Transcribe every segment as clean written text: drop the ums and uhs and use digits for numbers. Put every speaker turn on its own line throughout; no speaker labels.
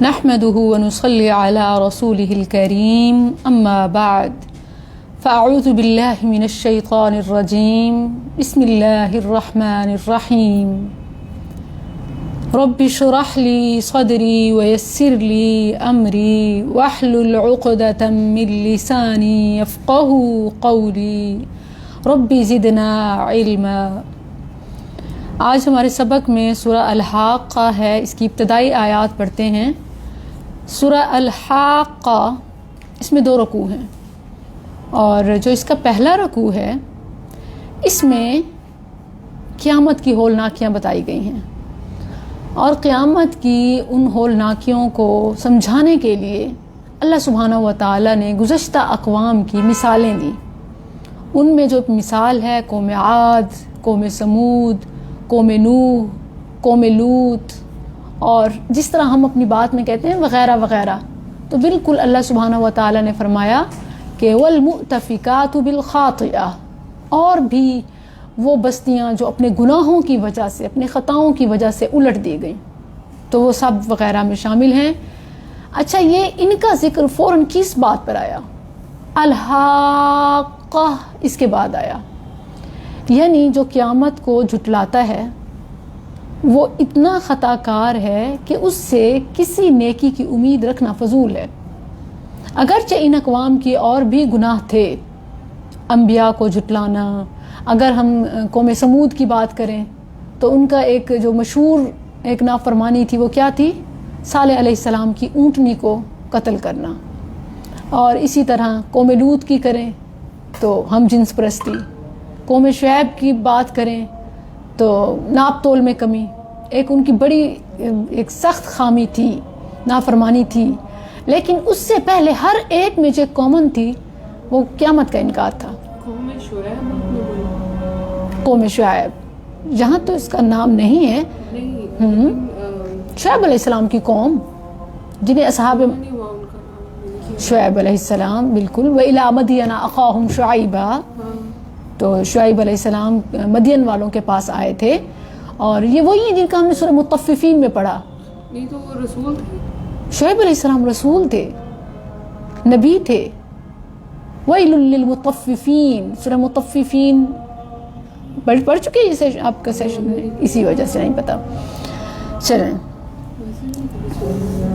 نحمده ونصلي على رسوله الكريم أما بعد فأعوذ بالله من الشيطان الرجيم بسم الله الرحمن الرحيم رب اشرح لي صدري ويسر لي أمري واحلل عقدة من لساني يفقهوا قولي رب زدنا علما۔ آج ہمارے سبق میں سورہ الحاقہ ہے، اس کی ابتدائی آیات پڑھتے ہیں۔ سورہ الحاقہ اس میں 2 رکوع ہیں، اور جو اس کا پہلا رکوع ہے اس میں قیامت کی ہولناکیاں بتائی گئی ہیں، اور قیامت کی ان ہولناکیوں کو سمجھانے کے لیے اللہ سبحانہ و تعالیٰ نے گزشتہ اقوام کی مثالیں دی۔ ان میں جو مثال ہے قوم عاد، قوم سمود، قوم نوح، قوم لوط، اور جس طرح ہم اپنی بات میں کہتے ہیں وغیرہ وغیرہ، تو بالکل اللہ سبحانہ و تعالیٰ نے فرمایا کہ والمؤتفکات بالخاطئہ، اور بھی وہ بستیاں جو اپنے گناہوں کی وجہ سے، اپنے خطاؤں کی وجہ سے الٹ دی گئیں، تو وہ سب وغیرہ میں شامل ہیں۔ اچھا، یہ ان کا ذکر فوراً کس بات پر آیا؟ الحاقہ اس کے بعد آیا، یعنی جو قیامت کو جھٹلاتا ہے وہ اتنا خطا کار ہے کہ اس سے کسی نیکی کی امید رکھنا فضول ہے۔ اگرچہ ان اقوام کی اور بھی گناہ تھے، انبیاء کو جھٹلانا۔ اگر ہم قوم سمود کی بات کریں تو ان کا ایک جو مشہور ایک نافرمانی تھی، وہ کیا تھی؟ صالح علیہ السلام کی اونٹنی کو قتل کرنا۔ اور اسی طرح قوم لوط کی کریں تو ہم جنس پرستی، قوم شعیب کی بات کریں تو ناپ تول میں کمی، ایک ان کی بڑی ایک سخت خامی تھی، نافرمانی تھی۔ لیکن اس سے پہلے ہر ایک میں جو کامن تھی وہ قیامت کا انکار تھا۔ قوم شعیب، جہاں تو اس کا نام نہیں ہے، شعیب علیہ السلام کی قوم، جنہیں اصحاب شعیب علیہ السلام، بالکل، وَإِلَىٰ مَدْيَنَ أَخَاهُمْ شُعَيْبًا، تو شعیب علیہ السلام مدین والوں کے پاس آئے تھے، اور یہ وہی ہیں جن کا ہم نے سورہ مطففین میں پڑھا۔
نہیں تو وہ رسول تھے،
شعیب علیہ السلام رسول تھے، نبی تھے۔ وَيْلٌ لِّلْمُطَفِّفِينَ، سورہ مطففین پڑھ چکے ہیں آپ کا سیشن میں، اسی وجہ سے نہیں پتا۔ چلیں،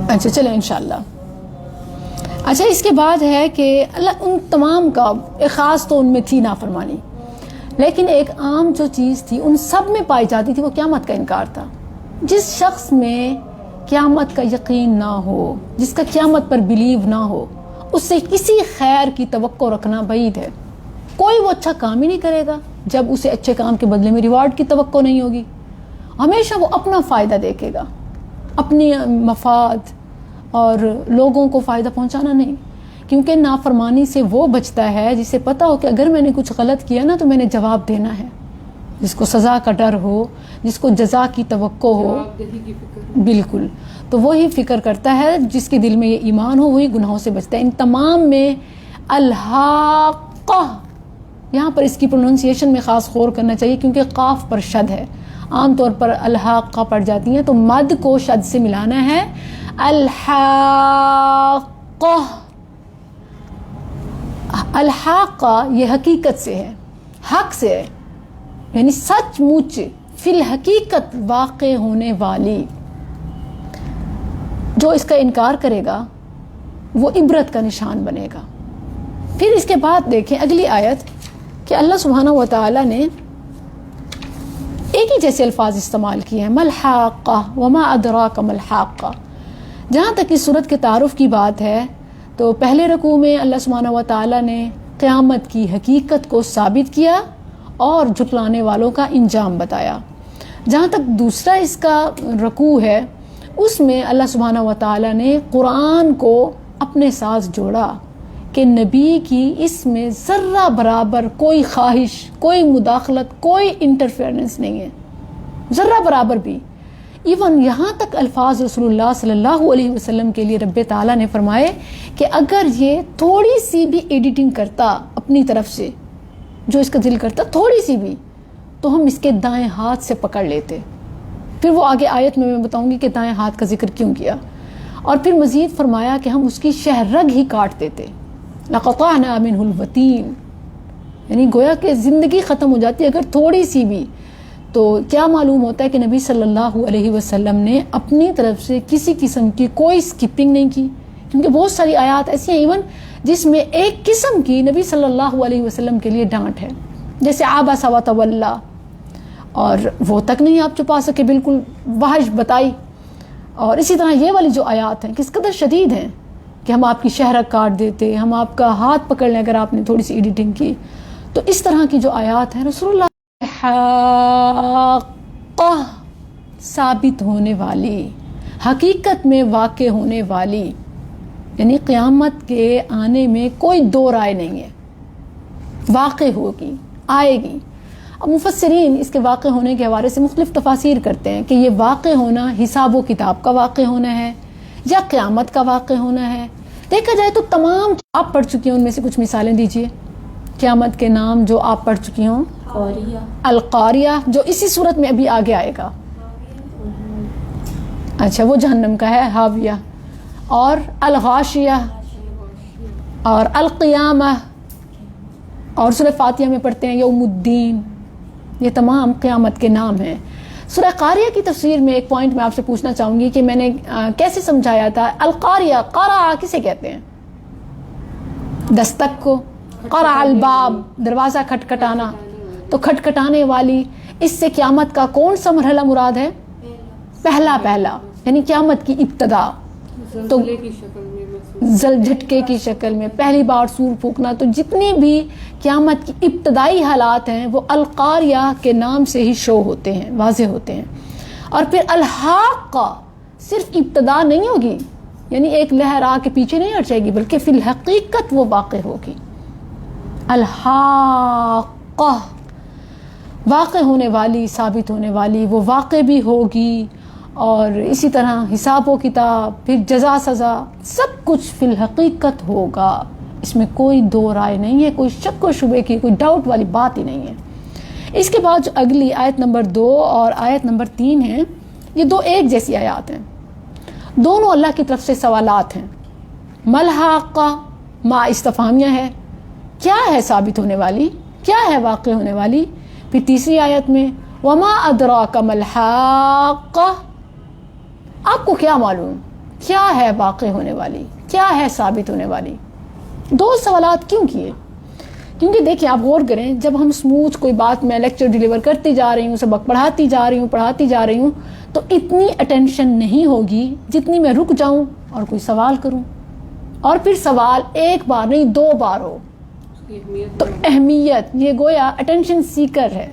اچھا چلیں انشاءاللہ۔ اچھا، اس کے بعد ہے کہ اللہ ان تمام کا ایک خاص تو ان میں تھی نافرمانی، لیکن ایک عام جو چیز تھی ان سب میں پائی جاتی تھی، وہ قیامت کا انکار تھا۔ جس شخص میں قیامت کا یقین نہ ہو، جس کا قیامت پر بلیو نہ ہو، اس سے کسی خیر کی توقع رکھنا بعید ہے۔ کوئی وہ اچھا کام ہی نہیں کرے گا جب اسے اچھے کام کے بدلے میں ریوارڈ کی توقع نہیں ہوگی۔ ہمیشہ وہ اپنا فائدہ دیکھے گا، اپنی مفاد، اور لوگوں کو فائدہ پہنچانا نہیں، کیونکہ نافرمانی سے وہ بچتا ہے جسے پتہ ہو کہ اگر میں نے کچھ غلط کیا نا تو میں نے جواب دینا ہے، جس کو سزا کا ڈر ہو، جس کو جزا کی توقع ہو، بالکل، تو وہی فکر کرتا ہے، جس کے دل میں یہ ایمان ہو وہی گناہوں سے بچتا ہے۔ ان تمام میں الحاقہ، یہاں پر اس کی پروننسیشن میں خاص غور کرنا چاہیے، کیونکہ قاف پر شد ہے، عام طور پر الحاقہ پڑھ جاتی ہیں، تو مد کو شد سے ملانا ہے۔ الحاقہ، الحاقہ یہ حقیقت سے ہے، حق سے ہے، یعنی سچ مچ فی الحقیقت واقع ہونے والی۔ جو اس کا انکار کرے گا وہ عبرت کا نشان بنے گا۔ پھر اس کے بعد دیکھیں اگلی آیت کہ اللہ سبحانہ و تعالی نے ایک ہی جیسے الفاظ استعمال کیے ہیں، ملحاقہ وما ادراک ملحاقہ۔ جہاں تک اس صورت کے تعارف کی بات ہے تو پہلے رکوع میں اللہ سبحانہ و تعالی نے قیامت کی حقیقت کو ثابت کیا اور جھٹلانے والوں کا انجام بتایا۔ جہاں تک دوسرا اس کا رکوع ہے، اس میں اللہ سبحانہ و تعالی نے قرآن کو اپنے ساتھ جوڑا کہ نبی کی اس میں ذرہ برابر کوئی خواہش، کوئی مداخلت، کوئی انٹرفیئرنس نہیں ہے، ذرہ برابر بھی۔ ایون یہاں تک الفاظ رسول اللہ صلی اللہ علیہ وسلم کے لیے رب تعالیٰ نے فرمائے کہ اگر یہ تھوڑی سی بھی ایڈیٹنگ کرتا اپنی طرف سے، جو اس کا دل کرتا تھوڑی سی بھی، تو ہم اس کے دائیں ہاتھ سے پکڑ لیتے۔ پھر وہ آگے آیت میں بتاؤں گی کہ دائیں ہاتھ کا ذکر کیوں کیا۔ اور پھر مزید فرمایا کہ ہم اس کی شہرگ ہی کاٹ دیتے، لقطعنا منہ الوتین، یعنی گویا کہ زندگی ختم ہو جاتی ہے اگر تھوڑی سی بھی. تو کیا معلوم ہوتا ہے کہ نبی صلی اللہ علیہ وسلم نے اپنی طرف سے کسی قسم کی کوئی سکپنگ نہیں کی، کیونکہ بہت ساری آیات ایسی ہیں ایون جس میں ایک قسم کی نبی صلی اللہ علیہ وسلم کے لیے ڈانٹ ہے، جیسے عبس وتولی، اور وہ تک نہیں آپ چھپا سکے، بالکل وحش بتائی. اور اسی طرح یہ والی جو آیات ہیں کس قدر شدید ہیں کہ ہم آپ کی شہرگ کاٹ دیتے، ہم آپ کا ہاتھ پکڑ لیں اگر آپ نے تھوڑی سی ایڈیٹنگ کی. تو اس طرح کی جو آیات ہیں رسول اللہ حقہ، ثابت ہونے والی، حقیقت میں واقع ہونے والی، یعنی قیامت کے آنے میں کوئی دو رائے نہیں ہے، واقع ہوگی، آئے گی. اب مفسرین اس کے واقع ہونے کے حوالے سے مختلف تفاسیر کرتے ہیں کہ یہ واقع ہونا حساب و کتاب کا واقع ہونا ہے یا قیامت کا واقع ہونا ہے. دیکھا جائے تو تمام آپ پڑھ چکی ہیں ان میں سے کچھ مثالیں دیجئے قیامت کے نام جو آپ پڑھ چکی ہوں. القاریہ جو اسی صورت میں ابھی آگے آئے گا، اچھا وہ جہنم کا ہے، حاویہ، اور الغاشیہ اور القیامہ، اور سورہ فاتحہ میں پڑھتے ہیں یوم الدین. یہ تمام قیامت کے نام ہیں. سورہ قاریہ کی تفسیر میں ایک پوائنٹ میں آپ سے پوچھنا چاہوں گی کہ میں نے کیسے سمجھایا تھا. القاریہ قرع کسے کہتے ہیں؟ دستک کو. قرع الباب دروازہ کھٹکھٹانا. تو کھٹکھٹانے والی، اس سے قیامت کا کون سا مرحلہ مراد ہے؟ پہلا یعنی قیامت کی ابتدا. تو جھٹکے کی شکل میں پہلی بار سور پھونکنا. تو جتنی بھی قیامت کی ابتدائی حالات ہیں وہ القاریہ کے نام سے ہی شو ہوتے ہیں، واضح ہوتے ہیں. اور پھر الحاقہ صرف ابتدا نہیں ہوگی، یعنی ایک لہر آ کے پیچھے نہیں ہٹ جائے گی، بلکہ فی الحقیقت وہ واقع ہوگی. الحاقہ واقع ہونے والی، ثابت ہونے والی، وہ واقع بھی ہوگی. اور اسی طرح حساب و کتاب، پھر جزا سزا، سب کچھ فی الحقیقت ہوگا. اس میں کوئی دو رائے نہیں ہے، کوئی شک و شبے کی، کوئی ڈاؤٹ والی بات ہی نہیں ہے. اس کے بعد جو اگلی آیت نمبر 2 اور آیت نمبر 3 ہیں، یہ دو ایک جیسی آیات ہیں، دونوں اللہ کی طرف سے سوالات ہیں. ملحقہ ما استفہامیہ ہے، کیا ہے ثابت ہونے والی، کیا ہے واقع ہونے والی. پھر تیسری آیت میں وما ادراک ملحقہ، آپ کو کیا معلوم کیا ہے واقع ہونے والی، کیا ہے ثابت ہونے والی. دو سوالات کیوں کیے؟ کیونکہ دیکھیں آپ غور کریں، جب ہم سموتھ کوئی بات میں لیکچر ڈیلیور کرتی جا رہی ہوں، سبق پڑھاتی جا رہی ہوں تو اتنی اٹینشن نہیں ہوگی جتنی میں رک جاؤں اور کوئی سوال کروں، اور پھر سوال ایک بار نہیں 2 بار ہو. تو اہمیت، یہ گویا اٹینشن سیکر ہے،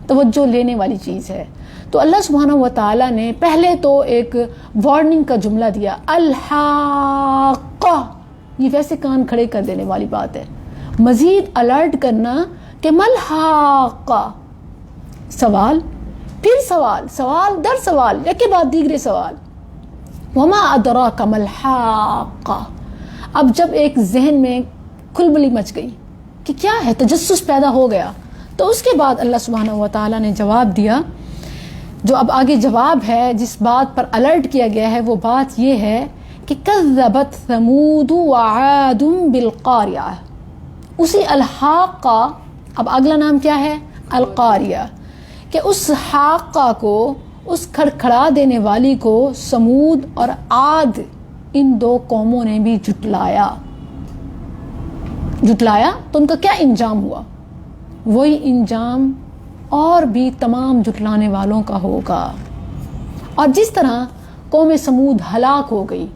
توجہ لینے والی چیز ہے. تو اللہ سبحانہ و تعالیٰ نے پہلے تو ایک وارننگ کا جملہ دیا، الحاقہ، یہ ویسے کان کھڑے کر دینے والی بات ہے. مزید الرٹ کرنا کہ ملحاقہ، سوال پھر سوال، سوال در سوال، یکے بعد دیگرے سوال. وما ادراک ملحاقہ. اب جب ایک ذہن میں کھلبلی مچ گئی کہ کیا ہے، تجسس پیدا ہو گیا، تو اس کے بعد اللہ سبحانہ و تعالیٰ نے جواب دیا. جو اب آگے جواب ہے، جس بات پر الرٹ کیا گیا ہے، وہ بات یہ ہے کہ کذبت ثمود وعاد بالقاریہ. اسی الحاقہ، اب اگلا نام کیا ہے؟ القاریہ. کہ اس حاقہ کو، اس کھڑکھڑا دینے والی کو سمود اور عاد، ان 2 قوموں نے بھی جھٹلایا. تو ان کا کیا انجام ہوا؟ وہی انجام اور بھی تمام جھٹلانے والوں کا ہوگا. اور جس طرح قوم سمود ہلاک ہو گئی،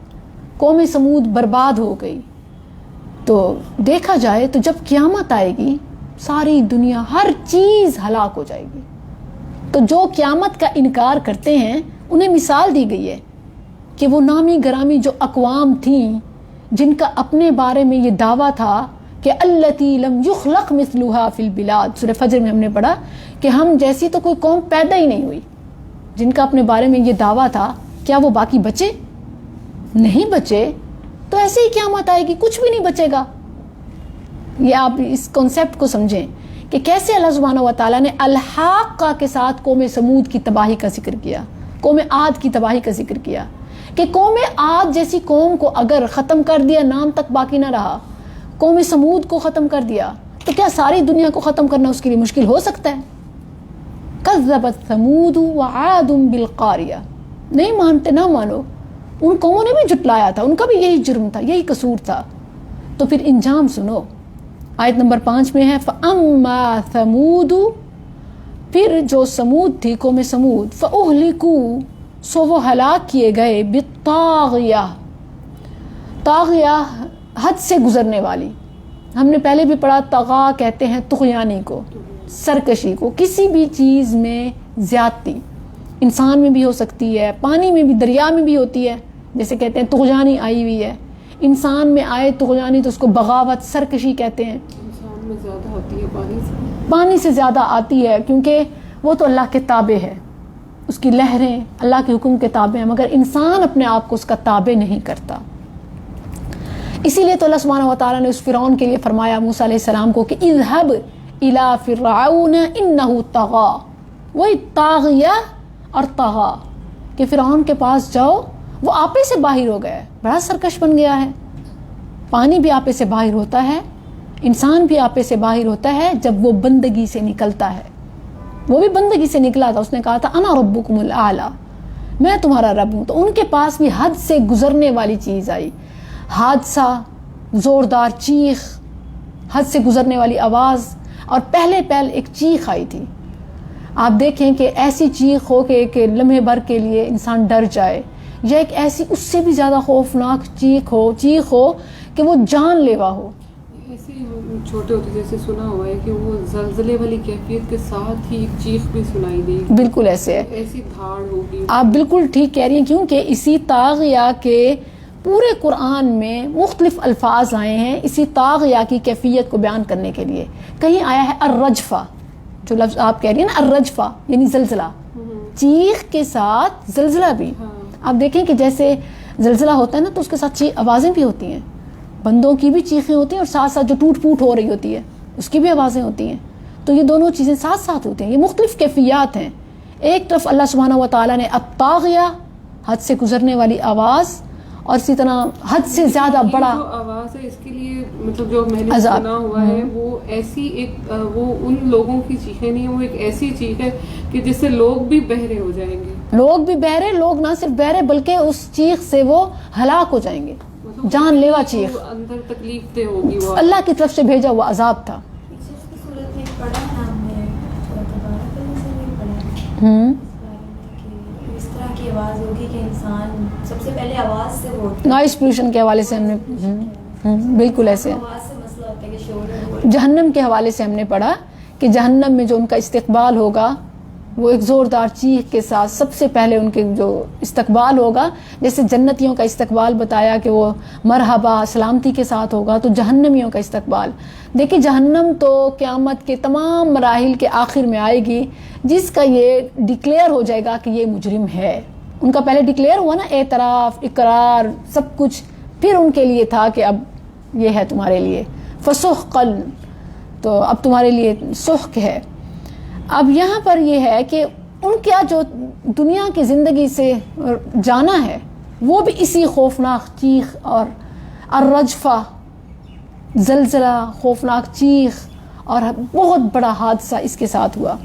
قوم سمود برباد ہو گئی، تو دیکھا جائے تو جب قیامت آئے گی ساری دنیا، ہر چیز ہلاک ہو جائے گی. تو جو قیامت کا انکار کرتے ہیں انہیں مثال دی گئی ہے کہ وہ نامی گرامی جو اقوام تھیں جن کا اپنے بارے میں یہ دعویٰ تھا کہ التی لم یخلق مثلها فی البلاد، سورہ فجر میں ہم نے پڑھا کہ ہم جیسی تو کوئی قوم پیدا ہی نہیں ہوئی، جن کا اپنے بارے میں یہ دعویٰ تھا، کیا وہ باقی بچے؟ نہیں بچے. تو ایسے ہی قیامت آئے گی، کچھ بھی نہیں بچے گا. یہ آپ اس کنسیپٹ کو سمجھیں کہ کیسے اللہ سبحانہ و تعالیٰ نے الحاقہ کے ساتھ قوم سمود کی تباہی کا ذکر کیا، قوم عاد کی تباہی کا ذکر کیا. کہ قوم عاد جیسی قوم کو اگر ختم کر دیا، نام تک باقی نہ رہا، قوم سمود کو ختم کر دیا، تو کیا ساری دنیا کو ختم کرنا اس کے لیے مشکل ہو سکتا ہے؟ کذبت ثمود وعاد بالقاریہ، نہیں مانتے، نہ مانو، ان قوموں نے بھی جھٹلایا تھا، ان کا بھی یہی جرم تھا، یہی قصور تھا۔ تو پھر انجام سنو، آیت نمبر 5 میں ہے فَأَمَّا ثَمُودُ، پھر جو سمود تھی، قوم سمود، فَأُهْلِكُوا، سو وہ ہلاک کیے گئے، بالطاغیہ، طاغیہ حد سے گزرنے والی، ہم نے پہلے بھی پڑھا، طغا کہتے ہیں طغیانی کو، سرکشی کو، کسی بھی چیز میں زیادتی، انسان میں بھی ہو سکتی ہے، پانی میں بھی، دریا میں بھی ہوتی ہے، جیسے کہتے ہیں طغیانی آئی ہوئی ہے، انسان میں آئے طغیانی تو اس کو بغاوت، سرکشی کہتے ہیں۔
انسان میں زیادہ آتی ہے
پانی سے زیادہ آتی ہے، کیونکہ وہ تو اللہ کے تابع ہے، اس کی لہریں اللہ کے حکم کے تابع ہیں، مگر انسان اپنے آپ کو اس کا تابع نہیں کرتا۔ اسی لیے تو اللہ سبحانہ و تعالیٰ نے اس فرعون کے لیے فرمایا موسیٰ علیہ السلام کو کہ اذهب الى فرعون انه طغى، وہی طاغیہ اور طغا، کہ فرعون کے پاس جاؤ، وہ آپے سے باہر ہو گیا ہے، بڑا سرکش بن گیا ہے۔ پانی بھی آپے سے باہر ہوتا ہے، انسان بھی آپے سے باہر ہوتا ہے جب وہ بندگی سے نکلتا ہے۔ وہ بھی بندگی سے نکلا تھا، اس نے کہا تھا انا ربکم الاعلی، میں تمہارا رب ہوں۔ تو ان کے پاس بھی حد سے گزرنے والی چیز آئی، حادثہ، زوردار چیخ، حد سے گزرنے والی آواز، اور پہلے ایک چیخ آئی تھی۔ آپ دیکھیں کہ ایسی چیخ ہو کہ ایک لمحے بھر کے لیے انسان ڈر جائے، یا ایک ایسی اس سے بھی زیادہ خوفناک چیخ ہو کہ وہ جان لیوا ہو۔
ایسے چھوٹے ہوتے جیسے سنا ہوا ہے کہ وہ زلزلے والی کیفیت کے ساتھ ہی ایک چیخ بھی سنائی دے،
بالکل ایسے ہے،
ایسی دھاڑ ہوگی۔
آپ بالکل ٹھیک کہہ رہی ہیں، کیونکہ اسی طاغیہ کے پورے قرآن میں مختلف الفاظ آئے ہیں اسی طاغیہ کی کیفیت کو بیان کرنے کے لیے۔ کہیں آیا ہے الرجفہ، جو لفظ آپ کہہ رہی ہیں نا، الرجفہ یعنی زلزلہ، چیخ کے ساتھ زلزلہ بھی۔ آپ دیکھیں کہ جیسے زلزلہ ہوتا ہے نا تو اس کے ساتھ آوازیں بھی ہوتی ہیں، بندوں کی بھی چیخیں ہوتی ہیں، اور ساتھ ساتھ جو ٹوٹ پھوٹ ہو رہی ہوتی ہے اس کی بھی آوازیں ہوتی ہیں۔ تو یہ دونوں چیزیں ساتھ ساتھ ہوتی ہیں، یہ مختلف کیفیات ہیں۔ ایک طرف اللہ سبحانہ و تعالیٰ نے الطاغیہ، حد سے گزرنے والی آواز، اور اسی طرح حد سے زیادہ بڑا
جو آواز ہے، اس کے لیے مطلب جو میں نے سنا ہوا ہے وہ ایسی ایک، وہ ان لوگوں کی چیخیں نہیں، وہ ایک ایسی چیخ ہے کہ جس سے لوگ بھی بہرے ہو جائیں گے،
لوگ بھی بہرے، لوگ نہ صرف بہرے بلکہ اس چیخ سے وہ ہلاک ہو جائیں گے، جان لیوا چیخ،
اندر تکلیف دہ ہوگی، وہ
اللہ کی طرف سے بھیجا ہوا عذاب تھا۔
اس طرح کی آواز ہوگی کہ انسان سب سے پہلے آواز سے وہ
نوائز پولوشن کے حوالے سے ہم نے بالکل ایسے
آواز سے مسئلہ ہوتا ہے کہ شور،
جہنم کے حوالے سے ہم نے پڑھا کہ جہنم میں جو ان کا استقبال ہوگا وہ ایک زوردار چیخ کے ساتھ، سب سے پہلے ان کے جو استقبال ہوگا، جیسے جنتیوں کا استقبال بتایا کہ وہ مرحبا سلامتی کے ساتھ ہوگا، تو جہنمیوں کا استقبال دیکھیں، جہنم تو قیامت کے تمام مراحل کے آخر میں آئے گی، جس کا یہ ڈکلیئر ہو جائے گا کہ یہ مجرم ہے۔ ان کا پہلے ڈکلیئر ہوا نا، اعتراف، اقرار، سب کچھ، پھر ان کے لیے تھا کہ اب یہ ہے تمہارے لیے فسحقاً، تو اب تمہارے لیے سحق ہے۔ اب یہاں پر یہ ہے کہ ان کا جو دنیا کی زندگی سے جانا ہے وہ بھی اسی خوفناک چیخ اور الرجفہ، زلزلہ، خوفناک چیخ اور بہت بڑا حادثہ اس کے ساتھ ہوا۔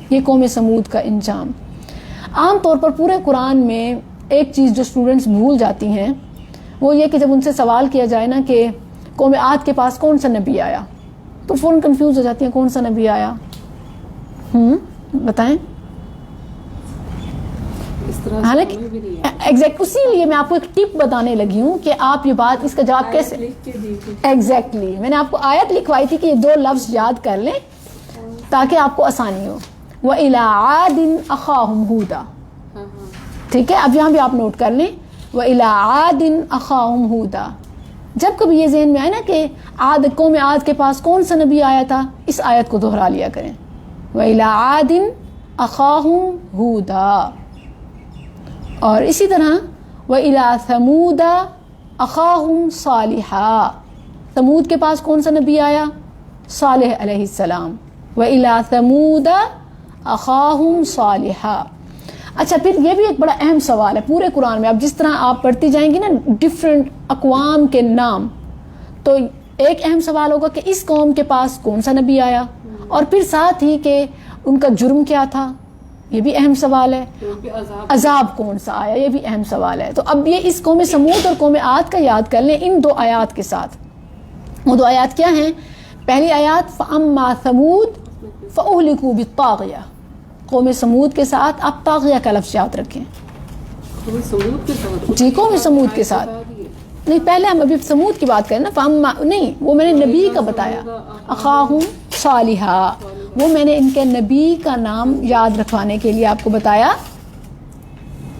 یہ قوم سمود کا انجام۔ عام طور پر پورے قرآن میں ایک چیز جو اسٹوڈنٹس بھول جاتی ہیں وہ یہ کہ جب ان سے سوال کیا جائے نا کہ قوم عاد کے پاس کون سا نبی آیا، تو فوراً کنفیوز ہو جاتی ہیں، کون سا نبی آیا؟ بتائیں۔ حالانکہ ایگزیکٹ اسی لیے میں آپ کو ایک ٹپ بتانے لگی ہوں کہ آپ یہ بات، اس کا جواب کیسے، ایگزیکٹلی میں نے آپ کو آیت لکھوائی تھی کہ یہ دو لفظ یاد کر لیں تاکہ آپ کو آسانی ہو۔ وَإِلَىٰ عَادٍ أَخَاهُمْ هُودًا، ٹھیک ہے، اب یہاں بھی آپ نوٹ کر لیں وَإِلَىٰ عَادٍ أَخَاهُمْ هُودًا۔ جب کبھی یہ ذہن میں آئے نا کہ عاد، قوم عاد کے پاس کون سا نبی آیا تھا، اس آیت کو دہرا لیا کریں، وَإِلَىٰ عَادٍ أَخَاهُمْ هُودًا۔ اور اسی طرح وَإِلَىٰ ثَمُودَ أَخَاهُمْ صَالِحًا، ثمود کے پاس کون سا نبی آیا؟ صالح علیہ السلام۔ وَإِلَىٰ ثَمُودَ أَخَاهُمْ صَالِحًا۔ اچھا پھر یہ بھی ایک بڑا اہم سوال ہے پورے قرآن میں. اب جس طرح آپ پڑھتی جائیں گی نا ڈفرینٹ اقوام کے نام, تو ایک اہم سوال ہوگا کہ اس قوم کے پاس کون سا نبی آیا, اور پھر ساتھ ہی کہ ان کا جرم کیا تھا, یہ بھی اہم سوال ہے. عذاب کون سا آیا, یہ بھی اہم سوال ہے. تو اب یہ اس قوم سمود اور قوم عاد کا یاد کر لیں ان 2 آیات کے ساتھ. وہ 2 آیات کیا ہیں؟ پہلی آیات فَأَمَّا ثَمُودَ فَأُهْلِكُوا بِالطَّاغِيَةِ. قوم سمود کے ساتھ آپ طاغیہ کا لفظ یاد رکھیں. جی قوم سمود کے ساتھ نہیں, پہلے ہم ابھی سمود کی بات کریں نا. فَأَمَّا نہیں, وہ میں نے نبی کا بتایا, أَخَاهُمْ صَالِحًا, وہ میں نے ان کے نبی کا نام یاد رکھوانے کے لیے آپ کو بتایا.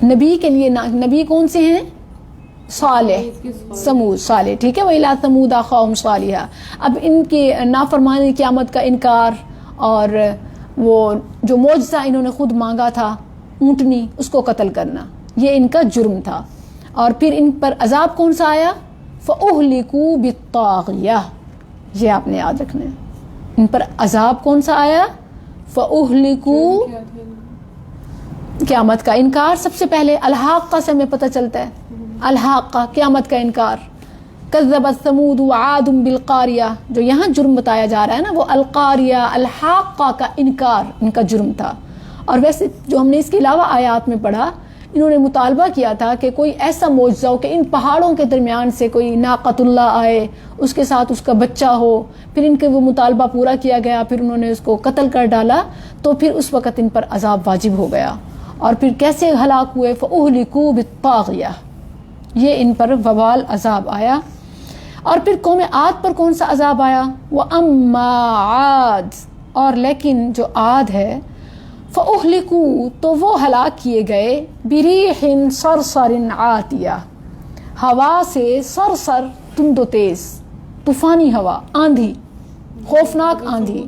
نبی کے لیے نبی کون سے ہیں؟ صالح, سمود, صالح, ٹھیک ہے. وَإِلَىٰ ثَمُودَ أَخَاهُمْ صَالِحًا. اب ان کی نافرمانی قیامت کا انکار اور وہ جو معجزہ انہوں نے خود مانگا تھا اونٹنی, اس کو قتل کرنا, یہ ان کا جرم تھا. اور پھر ان پر عذاب کون سا آیا؟ فَأُهْلِكُوا بِالطَّاغِيَةِ. یہ آپ نے یاد رکھنا ہے. ان پر عذاب کون سا آیا؟ فَأُهْلِكُوا, قیامت کا انکار سب سے پہلے. الحاقہ سے ہمیں پتہ چلتا ہے, الحاقہ قیامت کا انکار. کذبت ثمود وعاد بالقاریہ, جو یہاں جرم بتایا جا رہا ہے نا وہ القاریہ الحاقہ کا انکار ان کا جرم تھا. اور ویسے جو ہم نے اس کے علاوہ آیات میں پڑھا, انہوں نے مطالبہ کیا تھا کہ کوئی ایسا معجزہ ہو کہ ان پہاڑوں کے درمیان سے کوئی ناقۃ اللہ آئے, اس کے ساتھ اس کا بچہ ہو. پھر ان کے وہ مطالبہ پورا کیا گیا, پھر انہوں نے اس کو قتل کر ڈالا, تو پھر اس وقت ان پر عذاب واجب ہو گیا. اور پھر کیسے ہلاک ہوئے؟ فَأُهْلِكُوا بِالطَّاغِيَةِ, یہ ان پر وبال عذاب آیا. اور پھر قوم عاد پر کون سا عذاب آیا؟ وَأَمَّا عَاد, اور لیکن جو عاد ہے فَأُهْلِكُوا, تو وہ ہلاک کیے گئے بِرِيحٍ صَرْصَرٍ عَاتِيَةٍ, ہوا سے صرصر, تند و تیز, طوفانی ہوا, آندھی, خوفناک آندھی.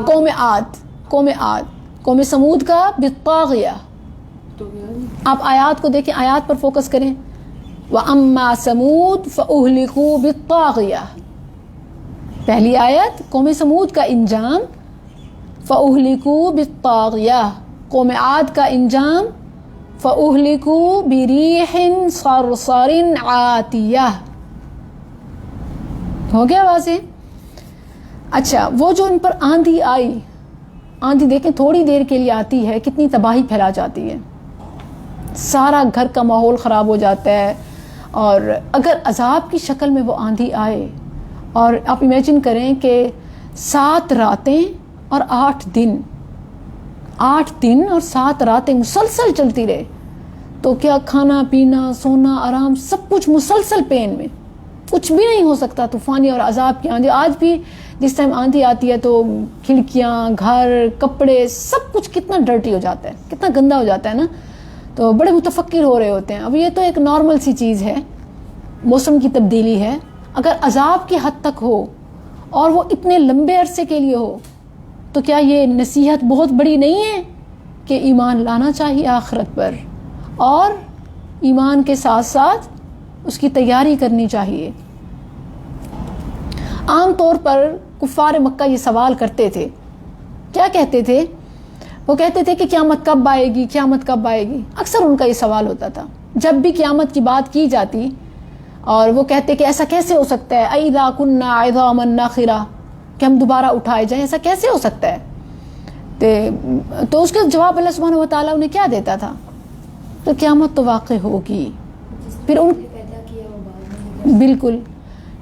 قوم عاد, قوم عاد, قوم سمود کا بالطاغیہ. آپ آیات کو دیکھیں, آیات پر فوکس کریں. وَأَمَّا ثَمُودَ فَأُهْلِكُوا بِالطَّاغِيَةِ, پہلی آیت قوم سمود کا انجام فَأُهْلِكُوا بِالطَّاغِيَةِ, قوم عاد کا انجام فَأُهْلِكُوا بِرِيحٍ صَرْصَرٍ عَاتِيَةٍ. ہو گیا واضح؟ اچھا, وہ جو ان پر آندھی آئی, آندھی دیکھیں تھوڑی دیر کے لیے آتی ہے, کتنی تباہی پھیلا جاتی ہے, سارا گھر کا ماحول خراب ہو جاتا ہے. اور اگر عذاب کی شکل میں وہ آندھی آئے, اور آپ امیجن کریں کہ 7 راتیں اور 8 دن, 8 دن اور 7 راتیں مسلسل چلتی رہے, تو کیا کھانا پینا سونا آرام سب کچھ مسلسل پین میں, کچھ بھی نہیں ہو سکتا. طوفانی اور عذاب کی آندھی, آج بھی جس ٹائم آندھی آتی ہے تو کھڑکیاں, گھر, کپڑے, سب کچھ کتنا ڈرٹی ہو جاتا ہے, کتنا گندا ہو جاتا ہے نا, تو بڑے متفکر ہو رہے ہوتے ہیں. اب یہ تو ایک نارمل سی چیز ہے, موسم کی تبدیلی ہے. اگر عذاب کی حد تک ہو اور وہ اتنے لمبے عرصے کے لیے ہو, تو کیا یہ نصیحت بہت بڑی نہیں ہے کہ ایمان لانا چاہیے آخرت پر, اور ایمان کے ساتھ ساتھ اس کی تیاری کرنی چاہیے. عام طور پر کفار مکہ یہ سوال کرتے تھے, کیا کہتے تھے؟ وہ کہتے تھے کہ قیامت کب آئے گی, قیامت کب آئے گی. اکثر ان کا یہ سوال ہوتا تھا جب بھی قیامت کی بات کی جاتی, اور وہ کہتے کہ ایسا کیسے ہو سکتا ہے, اَإِذَا كُنَّا عِظَامًا نَخِرَةً, کہ ہم دوبارہ اٹھائے جائیں, ایسا کیسے ہو سکتا ہے؟ تو اس کے جواب اللہ سبحانہ و تعالیٰ انہیں کیا دیتا تھا؟ تو قیامت تو واقع ہوگی. پھر ان بالکل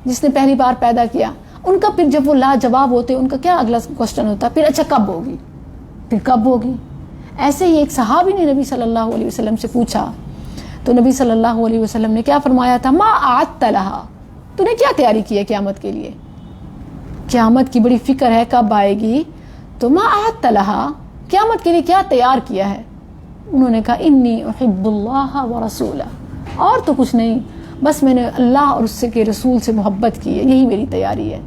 جس نے پہلی بار پیدا کیا, ان کا پھر جب وہ لاجواب ہوتے, ان کا کیا اگلا کوشچن ہوتا, پھر اچھا کب ہوگی, پھر کب ہوگی. ایسے ہی ایک صحابی نے نبی صلی اللہ علیہ وسلم سے پوچھا, تو نبی صلی اللہ علیہ وسلم نے کیا فرمایا تھا؟ ما اعدت لها, تو نے کیا تیاری کی ہے قیامت کے لیے؟ قیامت کی بڑی فکر ہے کب آئے گی, تو ما اعدت لها, قیامت کے لیے کیا تیار کیا ہے؟ انہوں نے کہا انی احب اللہ ورسولہ, اور تو کچھ نہیں, بس میں نے اللہ اور اس کے رسول سے محبت کی ہے, یہی میری تیاری ہے.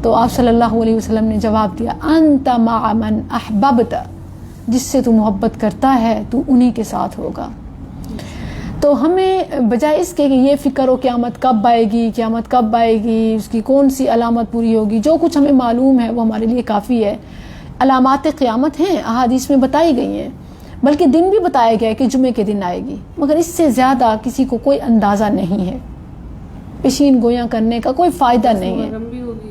تو آپ صلی اللہ علیہ وسلم نے جواب دیا انت مع من احببت, جس سے تو محبت کرتا ہے تو انہی کے ساتھ ہوگا. تو ہمیں بجائے اس کے کہ یہ فکر ہو قیامت کب آئے گی, قیامت کب آئے گی, اس کی کون سی علامت پوری ہوگی, جو کچھ ہمیں معلوم ہے وہ ہمارے لیے کافی ہے. علامات قیامت ہیں, احادیث میں بتائی گئی ہیں, بلکہ دن بھی بتایا گیا ہے کہ جمعے کے دن آئے گی، مگر اس سے زیادہ کسی کو کوئی اندازہ نہیں ہے، پیشین گویاں کرنے کا کوئی فائدہ نہیں ہے۔
محرم بھی ہوگی،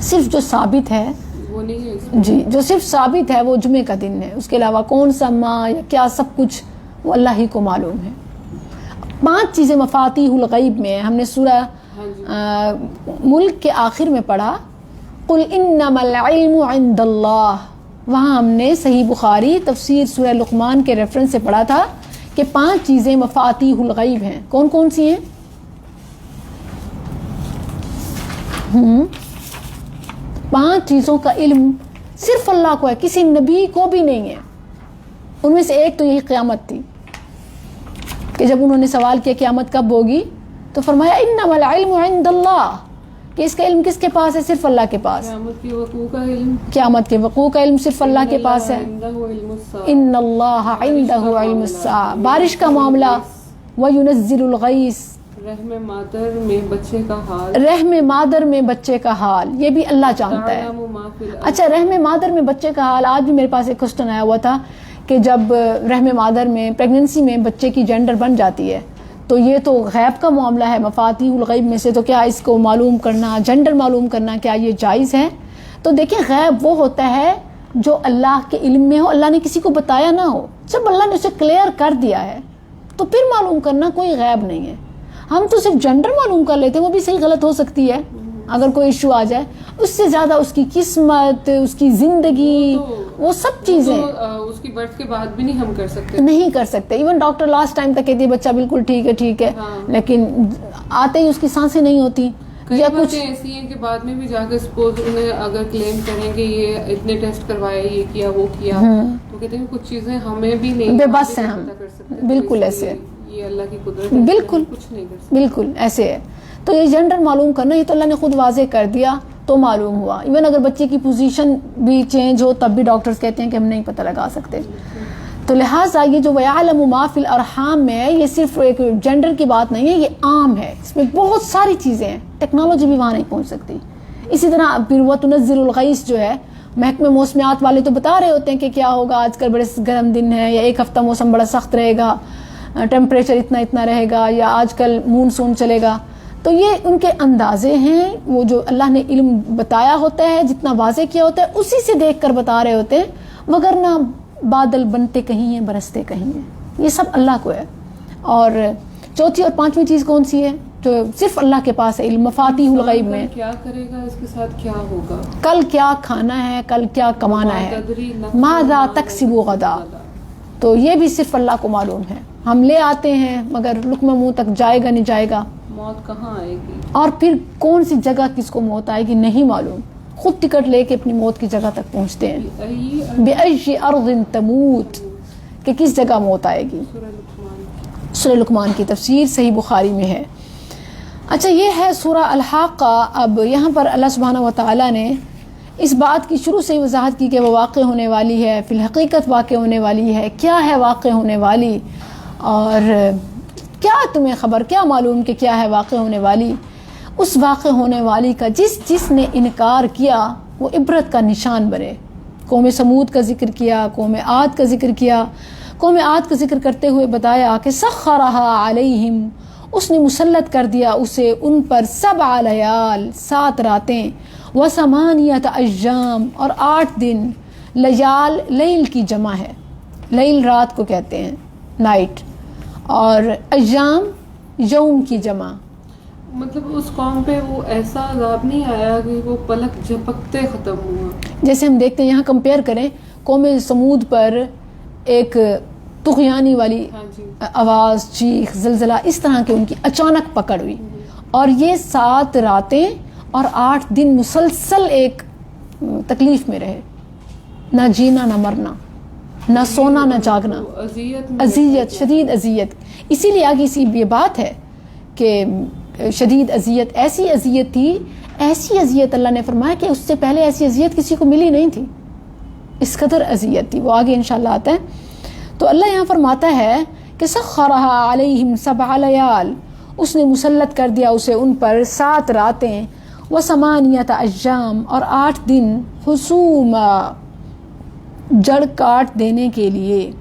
صرف جو ثابت ہے
وہ نہیں ہے اس میں۔
جی، جو صرف ثابت ہے وہ جمعے کا دن ہے، اس کے علاوہ کون سا ماہ یا کیا سب کچھ وہ اللہ ہی کو معلوم ہے۔ 5 چیزیں مفاتیح الغیب میں ہم نے سورہ ملک کے آخر میں پڑھا، قل انما العلم عند اللہ، وہاں ہم نے صحیح بخاری تفسیر سورہ لقمان کے ریفرنس سے پڑھا تھا کہ 5 چیزیں مفاتیح الغیب ہیں۔ کون کون سی ہیں؟ 5 چیزوں کا علم صرف اللہ کو ہے، کسی نبی کو بھی نہیں ہے۔ ان میں سے ایک تو یہی قیامت تھی کہ جب انہوں نے سوال کیا قیامت کب ہوگی تو فرمایا انما العلم عند اللہ، کہ اس کا علم کس کے پاس ہے؟ صرف اللہ کے پاس۔
قیامت کے وقوع کا علم،
قیامت کے وقوع کا علم صرف اللہ کے پاس ہے۔ ان اللہ عنده علم الساعہ، بارش کا معاملہ، وینزل الغیث،
رحم مادر میں بچے کا حال،
رحم مادر میں بچے کا حال، یہ بھی اللہ جانتا ہے۔ اچھا، رحم مادر میں بچے کا حال، آج بھی میرے پاس ایک کوسچن آیا ہوا تھا کہ جب رحم مادر میں پریگننسی میں بچے کی جینڈر بن جاتی ہے تو یہ تو غیب کا معاملہ ہے، مفاتیح الغیب میں سے، تو کیا اس کو معلوم کرنا، جینڈر معلوم کرنا، کیا یہ جائز ہے؟ تو دیکھیں، غیب وہ ہوتا ہے جو اللہ کے علم میں ہو، اللہ نے کسی کو بتایا نہ ہو۔ جب اللہ نے اسے کلیئر کر دیا ہے تو پھر معلوم کرنا کوئی غیب نہیں ہے۔ ہم تو صرف جینڈر معلوم کر لیتے ہیں، وہ بھی صحیح غلط ہو سکتی ہے اگر کوئی ایشو آ جائے، اس سے زیادہ اس کی قسمت، اس کی زندگی، وہ سب چیزیں
اس کی برتھ کے بعد بھی نہیں ہم کر سکتے،
نہیں کر سکتے۔ ایون ڈاکٹر لاسٹ ٹائم تک کہتی ہے بچہ بالکل ٹھیک ہے، لیکن آتے ہی اس کی سانسیں نہیں ہوتی، یا کچھ
ایسی ہیں کہ بعد میں بھی جا کے سپوز انہیں اگر کلیم کریں کہ یہ اتنے ٹیسٹ کروائے، یہ کیا وہ کیا، تو کہتے ہیں کچھ چیزیں ہمیں بھی نہیں
بے بس ہیں ہم، بالکل ایسے،
یہ اللہ کی قدرت،
بالکل
کچھ نہیں کر سکتے،
بالکل ایسے ہے۔ تو یہ جینڈر معلوم کرنا، یہ تو اللہ نے خود واضح کر دیا تو معلوم ہوا۔ ایون اگر بچے کی پوزیشن بھی چینج ہو تب بھی ڈاکٹرز کہتے ہیں کہ ہم نہیں پتہ لگا سکتے۔ تو لہٰذا یہ جو وَيَعْلَمُ مَا فِي الْأَرْحَامِ میں ہے، یہ صرف ایک جینڈر کی بات نہیں ہے، یہ عام ہے، اس میں بہت ساری چیزیں ہیں، ٹیکنالوجی بھی وہاں نہیں پہنچ سکتی۔ اسی طرح پھر وَتُنَزِّلُ الْغَيْثَ جو ہے، محکمہ موسمیات والے تو بتا رہے ہوتے ہیں کہ کیا ہوگا، آج کل بڑے گرم دن ہے، یا ایک ہفتہ موسم بڑا سخت رہے گا، ٹیمپریچر اتنا رہے گا، یا آج کل مونسون چلے گا۔ تو یہ ان کے اندازے ہیں، وہ جو اللہ نے علم بتایا ہوتا ہے، جتنا واضح کیا ہوتا ہے اسی سے دیکھ کر بتا رہے ہوتے ہیں، مگر نہ بادل بنتے کہیں ہیں برستے کہیں ہیں، یہ سب اللہ کو ہے۔ اور چوتھی اور 5ویں چیز کون سی ہے جو صرف اللہ کے پاس ہے؟ علم مفاتیح الغیب میں،
کیا کرے گا، اس کے ساتھ کیا ہوگا،
کل کیا کھانا ہے، کل کیا کمانا ہے، ماذا تکسب غدا، تو یہ بھی صرف اللہ کو معلوم ہے۔ ہم لے آتے ہیں مگر لقمہ منہ تک جائے گا نہیں جائے گا،
موت کہاں آئے گی، اور
پھر کون سی جگہ کس کو موت آئے گی نہیں معلوم، خود ٹکٹ لے کے اپنی موت کی جگہ تک پہنچتے ہیں۔ بِأَيِّ أَرْضٍ تَمُوتُ، کہ کس جگہ موت آئے گی۔ سورہ لقمان کی تفسیر صحیح بخاری میں ہے۔ اچھا، یہ ہے سورہ الحاقہ۔ اب یہاں پر اللہ سبحانہ و تعالیٰ نے اس بات کی شروع سے ہی وضاحت کی کہ وہ واقع ہونے والی ہے، فی الحقیقت واقع ہونے والی ہے، کیا ہے واقع ہونے والی، اور کیا تمہیں خبر، کیا معلوم کہ کیا ہے واقع ہونے والی۔ اس واقع ہونے والی کا جس نے انکار کیا وہ عبرت کا نشان بنے۔ قوم سمود کا ذکر کیا، قوم عاد کا ذکر کیا۔ قوم عاد کا ذکر کرتے ہوئے بتایا کہ سخرہا علیہم، اس نے مسلط کر دیا اسے ان پر 7 لیال، 7 راتیں، و8 ایام، اور 8 دن۔ لیال لیل کی جمع ہے، لیل رات کو کہتے ہیں، نائٹ، اور ایام یوم کی جمع۔
مطلب اس قوم پہ وہ ایسا عذاب نہیں آیا کہ وہ پلک جھپکتے ختم ہوا،
جیسے ہم دیکھتے ہیں یہاں کمپیئر کریں، قوم سمود پر ایک طغیانی والی آواز، چیخ، زلزلہ، اس طرح کے ان کی اچانک پکڑ ہوئی، اور یہ 7 راتیں اور 8 دن مسلسل ایک تکلیف میں رہے، نہ جینا نہ مرنا، نہ سونا نہ جاگنا، اذیت، شدید اذیت۔ اسی لیے آگے یہ بات ہے کہ شدید اذیت، ایسی اذیت تھی، ایسی اذیت اللہ نے فرمایا کہ اس سے پہلے ایسی اذیت کسی کو ملی نہیں تھی، اس قدر اذیت تھی، وہ آگے انشاءاللہ آتا ہے۔ تو اللہ یہاں فرماتا ہے کہ سخرہا علیہم 7 لیال، اس نے مسلط کر دیا اسے ان پر 7 راتیں، و8 ایام، اور 8 دن، حسوما، جڑ کاٹ دینے کے لیے.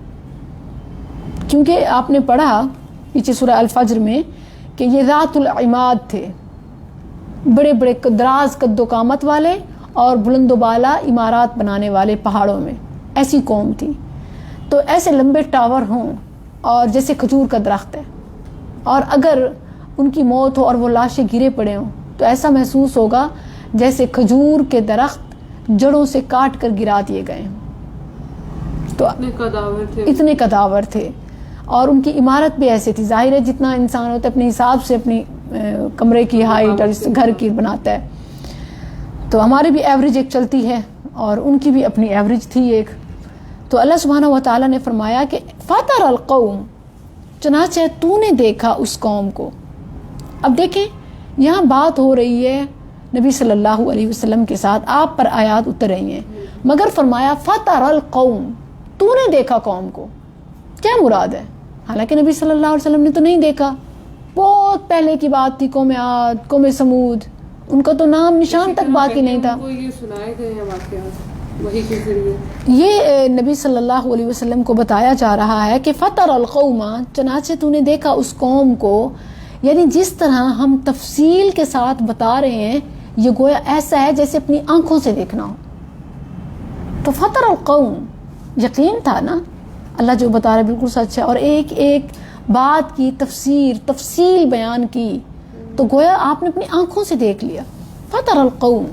کیونکہ آپ نے پڑھا پیچھے سورہ الفجر میں کہ یہ ذات العماد تھے, بڑے بڑے دراز قد و قامت والے اور بلند و بالا عمارات بنانے والے پہاڑوں میں, ایسی قوم تھی. تو ایسے لمبے ٹاور ہوں اور جیسے کھجور کا درخت ہے, اور اگر ان کی موت ہو اور وہ لاشیں گرے پڑے ہوں تو ایسا محسوس ہوگا جیسے کھجور کے درخت جڑوں سے کاٹ کر گرا دیے گئے ہوں. تو اتنے قداور تھے, اور ان کی عمارت بھی ایسے تھی. ظاہر ہے جتنا انسان ہوتا ہے اپنے حساب سے اپنی کمرے کی ہائٹ اور گھر کی بناتا ہے, تو ہماری بھی ایوریج ایک چلتی ہے اور ان کی بھی اپنی ایوریج تھی ایک. تو اللہ سبحانہ و تعالیٰ نے فرمایا کہ فَتَرَ الْقَوْمَ, چنانچہ تو نے دیکھا اس قوم کو. اب دیکھیں یہاں بات ہو رہی ہے نبی صلی اللہ علیہ وسلم کے ساتھ, آپ پر آیات اتر رہی ہیں, مگر فرمایا فَتَرَ الْقَوْمَ, تو نے دیکھا قوم کو. کیا مراد ہے؟ حالانکہ نبی صلی اللہ علیہ وسلم نے تو نہیں دیکھا, بہت پہلے کی بات تھی. قوم عاد, قوم سمود, ان کا تو نام نشان تک باقی نہیں تھا.
یہ سنائے گئے ہیں واقعات وحی کے ذریعے.
یہ نبی صلی اللہ علیہ وسلم کو بتایا جا رہا ہے کہ فَتَرَ الْقَوْمَ, چنانچہ تو نے دیکھا اس قوم کو. یعنی جس طرح ہم تفصیل کے ساتھ بتا رہے ہیں یہ گویا ایسا ہے جیسے اپنی آنکھوں سے دیکھنا ہو. تو فَتَرَ الْقَوْمَ, یقین تھا نا اللہ جو بتا رہا ہے بالکل سچ ہے, اور ایک ایک بات کی تفصیل بیان کی, تو گویا آپ نے اپنی آنکھوں سے دیکھ لیا. فَتَرَ الْقَوْمَ,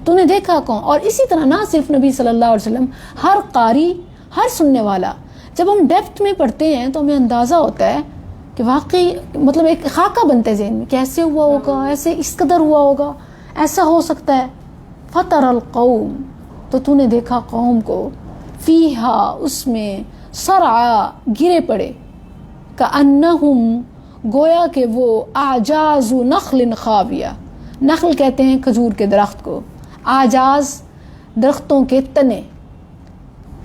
تو نے دیکھا قوم. اور اسی طرح نہ صرف نبی صلی اللہ علیہ وسلم, ہر قاری, ہر سننے والا, جب ہم ڈیپتھ میں پڑھتے ہیں تو ہمیں اندازہ ہوتا ہے کہ واقعی مطلب ایک خاکہ بنتا ہے ذہن میں, کیسے ہوا ہوگا, ایسے اس قدر ہوا ہوگا, ایسا ہو سکتا ہے. فَتَرَ الْقَوْمَ, تو نے دیکھا قوم کو, فیہا, اس میں, سرعا, گرے پڑے, کأنہم, گویا کہ وہ, اعجاز نخل خاویہ, نخل کہتے ہیں کھجور کے درخت کو, اعجاز درختوں کے تنے.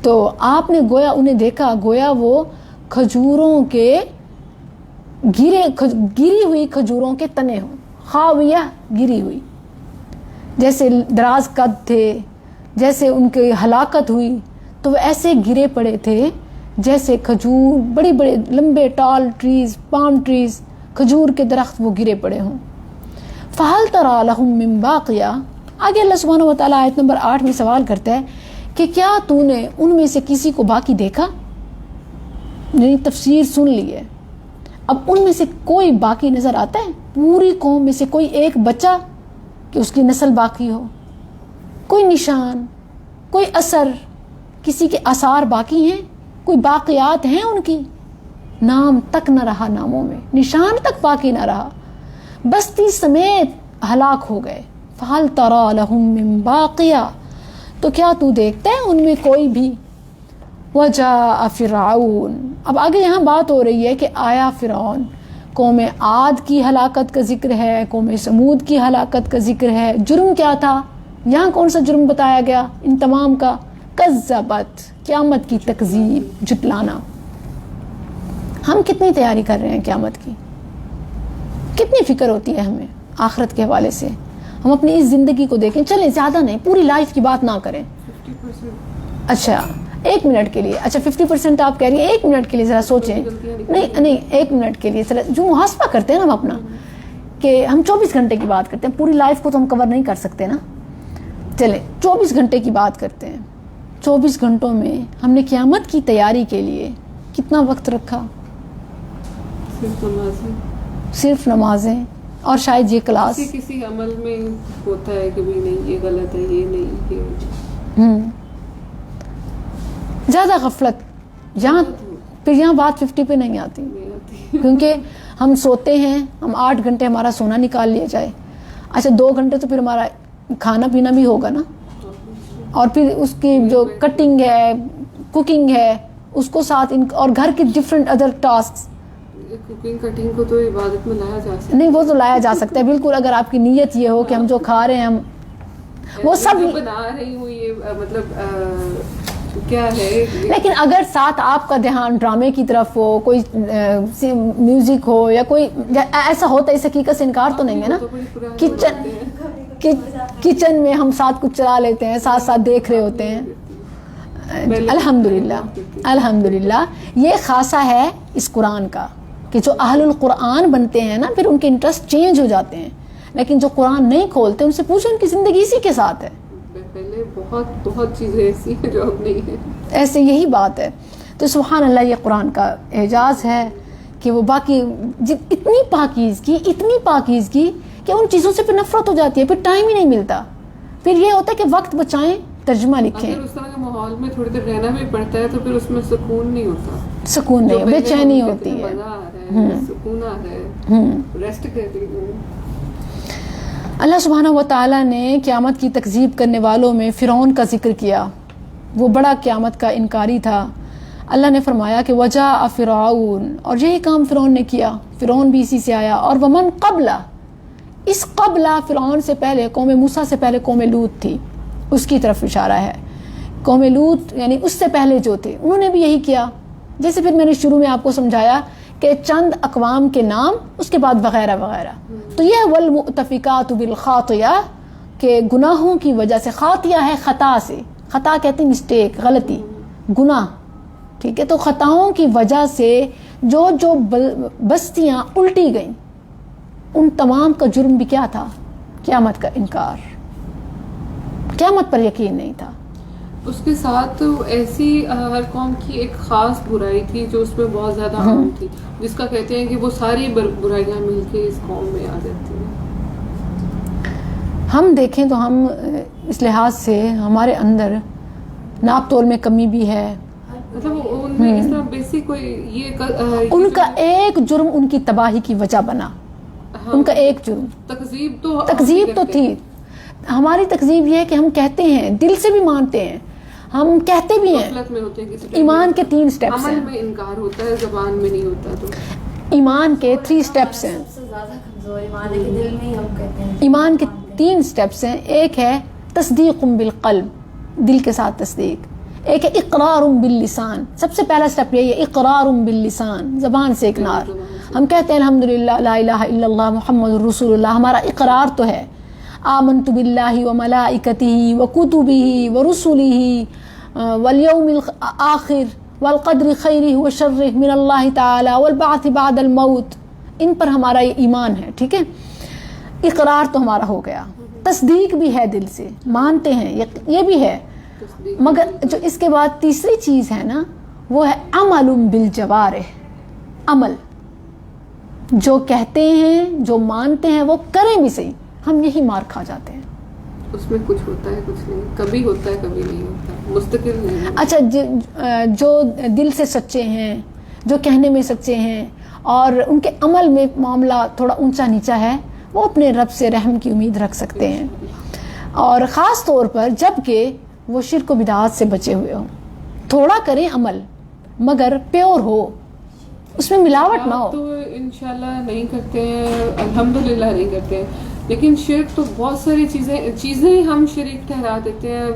تو آپ نے گویا انہیں دیکھا گویا وہ کھجوروں کے گری ہوئی کھجوروں کے تنے ہوں. خاویہ, گری ہوئی, جیسے دراز قد تھے, جیسے ان کی ہلاکت ہوئی تو وہ ایسے گرے پڑے تھے جیسے کھجور, بڑے بڑے لمبے ٹال ٹریز, پام ٹریز, کھجور کے درخت وہ گرے پڑے ہوں. فَهَلْ تَرَى لَهُم مِّن بَاقِيَةٍ, آگے اللہ سبحانہ و تعالیٰ آیت نمبر 8 میں سوال کرتا ہے کہ کیا تو نے ان میں سے کسی کو باقی دیکھا. یعنی تفسیر سن لی ہے, اب ان میں سے کوئی باقی نظر آتا ہے؟ پوری قوم میں سے کوئی ایک بچہ کہ اس کی نسل باقی ہو, کوئی نشان, کوئی اثر, کسی کے آثار باقی ہیں, کوئی باقیات ہیں ان کی؟ نام تک نہ رہا, ناموں میں نشان تک باقی نہ رہا, بستی سمیت ہلاک ہو گئے. فَهَلْ تَرَى لَهُم مِّن بَاقِيَةٍ, تو کیا تو دیکھتا ہے ان میں کوئی بھی؟ وَجَاءَ فِرْعَوْنَ, اب آگے یہاں بات ہو رہی ہے کہ آیا فرعون. قوم عاد کی ہلاکت کا ذکر ہے, قوم سمود کی ہلاکت کا ذکر ہے. جرم کیا تھا یہاں, کون سا جرم بتایا گیا ان تمام کا؟ کذبت, قیامت کی تکذیب, جھٹلانا. ہم کتنی تیاری کر رہے ہیں قیامت کی, کتنی فکر ہوتی ہے ہمیں آخرت کے حوالے سے. ہم اپنی اس زندگی کو دیکھیں, چلیں زیادہ نہیں, پوری لائف کی بات نہ کریں.
50%.
اچھا 1 منٹ کے لیے, اچھا 50% آپ کہہ رہی ہیں, 1 منٹ کے لیے ذرا سوچیں. نہیں 1 منٹ کے لیے ذرا جو محاسبہ کرتے ہیں نا ہم اپنا, کہ ہم 24 گھنٹے کی بات کرتے ہیں, پوری لائف کو تو ہم کور نہیں کر سکتے نا. چلیں 24 گھنٹے کی بات کرتے ہیں. 24 گھنٹوں میں ہم نے قیامت کی تیاری کے لیے کتنا وقت رکھا؟ صرف نمازیں اور شاید یہ کلاس.
کسی عمل میں ہوتا ہے کہ بھی نہیں یہ غلط ہے, یہ نہیں, یہ
زیادہ غفلت. یہاں پھر یہاں بات 50 پہ نہیں آتی, کیونکہ ہم سوتے ہیں, ہم 8 گھنٹے ہمارا سونا نکال لیا جائے, اچھا 2 گھنٹے تو پھر ہمارا کھانا پینا بھی ہوگا نا, اور پھر اس کی جو کٹنگ ہے, کوکنگ ہے, اس کو ساتھ اور گھر کے different other task.
Cooking cutting کو تو عبادت میں لایا جا سکتا ہے.
نہیں وہ تو لایا جا سکتا ہے بالکل, اگر آپ کی نیت یہ ہو کہ ہم جو کھا رہے ہیں ہم وہ سب
بنا رہی ہوں, یہ مطلب کیا ہے.
لیکن اگر ساتھ آپ کا دھیان ڈرامے کی طرف ہو, کوئی میوزک ہو, یا کوئی ایسا ہوتا ہے, اس حقیقت سے انکار تو نہیں ہے نا. کچن میں ہم ساتھ کچھ چلا لیتے ہیں, ساتھ ساتھ دیکھ رہے ہوتے ہیں, الحمدللہ یہ خاصہ ہے اس قرآن کا کہ جو اہل القرآن بنتے ہیں نا پھر ان کے انٹرسٹ چینج ہو جاتے ہیں، لیکن جو قرآن نہیں کھولتے ان سے پوچھو ان کی زندگی اسی کے ساتھ ہے.
پہلے بہت چیزیں ایسی ہیں جو اب نہیں ہیں.
ایسے یہی بات ہے. تو سبحان اللہ یہ قرآن کا اعجاز ہے کہ وہ باقی اتنی پاکیزگی کہ ان چیزوں سے پھر نفرت ہو جاتی ہے، پھر ٹائم ہی نہیں ملتا. پھر یہ ہوتا ہے کہ وقت بچائیں، ترجمہ لکھیں.
اگر اس طرح کے ماحول میں تھوڑی دیر رہنا بھی پڑتا ہے تو پھر اس میں سکون نہیں ہوتا،
سکون نہیں، بے چینی ہوتی ہے.
مزہ آ رہا ہے، سکون آ رہا ہے، ریسٹ کر رہی ہوں.
اللہ سبحانہ و تعالیٰ نے قیامت کی تکذیب کرنے والوں میں فرعون کا ذکر کیا. وہ بڑا قیامت کا انکاری تھا. اللہ نے فرمایا کہ وجاء فرعون، اور یہی کام فرعون نے کیا، فرعون بھی اسی سے آیا. اور ومن قبلہ، اس قبلہ فرعون سے پہلے قوم موسیٰ سے پہلے قوم لوط تھی، اس کی طرف اشارہ ہے. قوم لوط یعنی اس سے پہلے جو تھے انہوں نے بھی یہی کیا. جیسے پھر میں نے شروع میں آپ کو سمجھایا کہ چند اقوام کے نام، اس کے بعد وغیرہ وغیرہ. تو یہ والمؤتفقات بالخاطیہ کہ گناہوں کی وجہ سے، خاطیہ ہے خطا سے، خطا کہتے ہیں مسٹیک، غلطی، گناہ، ٹھیک ہے. تو خطاؤں کی وجہ سے جو بستیاں الٹی گئیں ان تمام کا جرم بھی کیا تھا؟ قیامت کا انکار، قیامت پر یقین نہیں تھا.
اس کے ساتھ ایسی ہر قوم کی ایک خاص برائی تھی جو اس میں بہت زیادہ عام تھی، جس کا کہتے ہیں کہ وہ ساری برائیاں مل کے اس قوم میں آ جاتی ہیں.
ہم دیکھیں تو ہم اس لحاظ سے ہمارے اندر ناپ تول میں کمی بھی ہے.
مطلب ان میں اس طرح بیسک کوئی یہ
ان کا ایک جرم ان کی تباہی کی وجہ بنا. ان کا ایک جرم، تکذیب تو تھی. ہماری تکذیب یہ ہے کہ ہم کہتے ہیں، دل سے بھی مانتے ہیں، ہم کہتے بھی ہیں. ایمان کے 3 سٹیپس ہیں.
عمل میں انکار ہوتا ہے، زبان میں نہیں ہوتا. تو
ایمان کے 3 سٹیپس ہیں. ایمان کے 3 سٹیپس ہیں. ایک ہے تصدیق بالقلب، دل کے ساتھ تصدیق. ایک ہے اقرار باللسان. سب سے پہلا سٹیپ یہ ہے اقرار باللسان، زبان سے اقرار. ہم کہتے ہیں الحمدللہ لا الہ الا اللہ محمد رسول اللہ، ہمارا اقرار تو ہے. آمنت باللہ وملائکتہ وکتبہ ورسلہ والیوم الآخر والقدر خیرہ وشرہ من اللہ تعالی والبعث بعد الموت. ان پر ہمارا یہ ایمان ہے. ٹھیک ہے، اقرار تو ہمارا ہو گیا. تصدیق بھی ہے، دل سے مانتے ہیں، یہ بھی ہے. مگر جو اس کے بعد تیسری چیز ہے نا وہ ہے عمل بالجوارح. عمل، جو کہتے ہیں، جو مانتے ہیں وہ کریں بھی صحیح. ہم یہی مار کھا جاتے ہیں.
اس میں کچھ ہوتا ہے، کچھ نہیں، کبھی ہوتا ہے کبھی نہیں ہوتا، مستقل نہیں.
اچھا، جو دل سے سچے ہیں، جو کہنے میں سچے ہیں اور ان کے عمل میں معاملہ تھوڑا اونچا نیچا ہے، وہ اپنے رب سے رحم کی امید رکھ سکتے ہیں. اور خاص طور پر جب کہ وہ شرک و بدعات سے بچے ہوئے ہوں. تھوڑا کریں عمل مگر پیور ہو، اس میں ملاوٹ نہ ہو.
تو انشاءاللہ نہیں کرتے ہیں، الحمدللہ نہیں کرتے ہیں. لیکن شرک تو بہت ساری چیزیں ہم شریک ٹھہرا دیتے ہیں.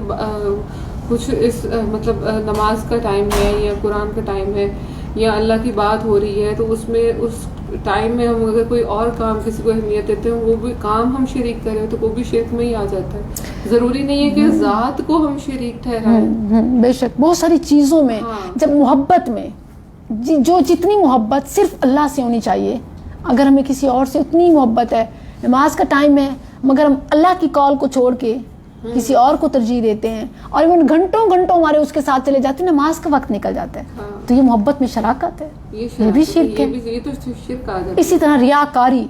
کچھ اس مطلب نماز کا ٹائم ہے یا قرآن کا ٹائم ہے یا اللہ کی بات ہو رہی ہے تو اس میں اس ٹائم میں ہم اگر کوئی اور کام کسی کو اہمیت دیتے ہیں، وہ بھی کام ہم شریک کریں تو وہ بھی شرک میں ہی آ جاتا ہے. ضروری نہیں ہے کہ ذات کو ہم شریک ٹھہرائیں.
بے شک بہت ساری چیزوں میں جب محبت میں جو جتنی محبت صرف اللہ سے ہونی چاہیے، اگر ہمیں کسی اور سے اتنی محبت ہے، نماز کا ٹائم ہے مگر ہم اللہ کی کال کو چھوڑ کے کسی اور کو ترجیح دیتے ہیں اور ایون گھنٹوں ہمارے اس کے ساتھ چلے جاتے ہیں، نماز کا وقت نکل جاتا ہے. تو یہ محبت میں شراکت ہے، یہ بھی شرک ہے.
یہ تو شرک آ جاتا ہے.
اسی طرح ریاکاری،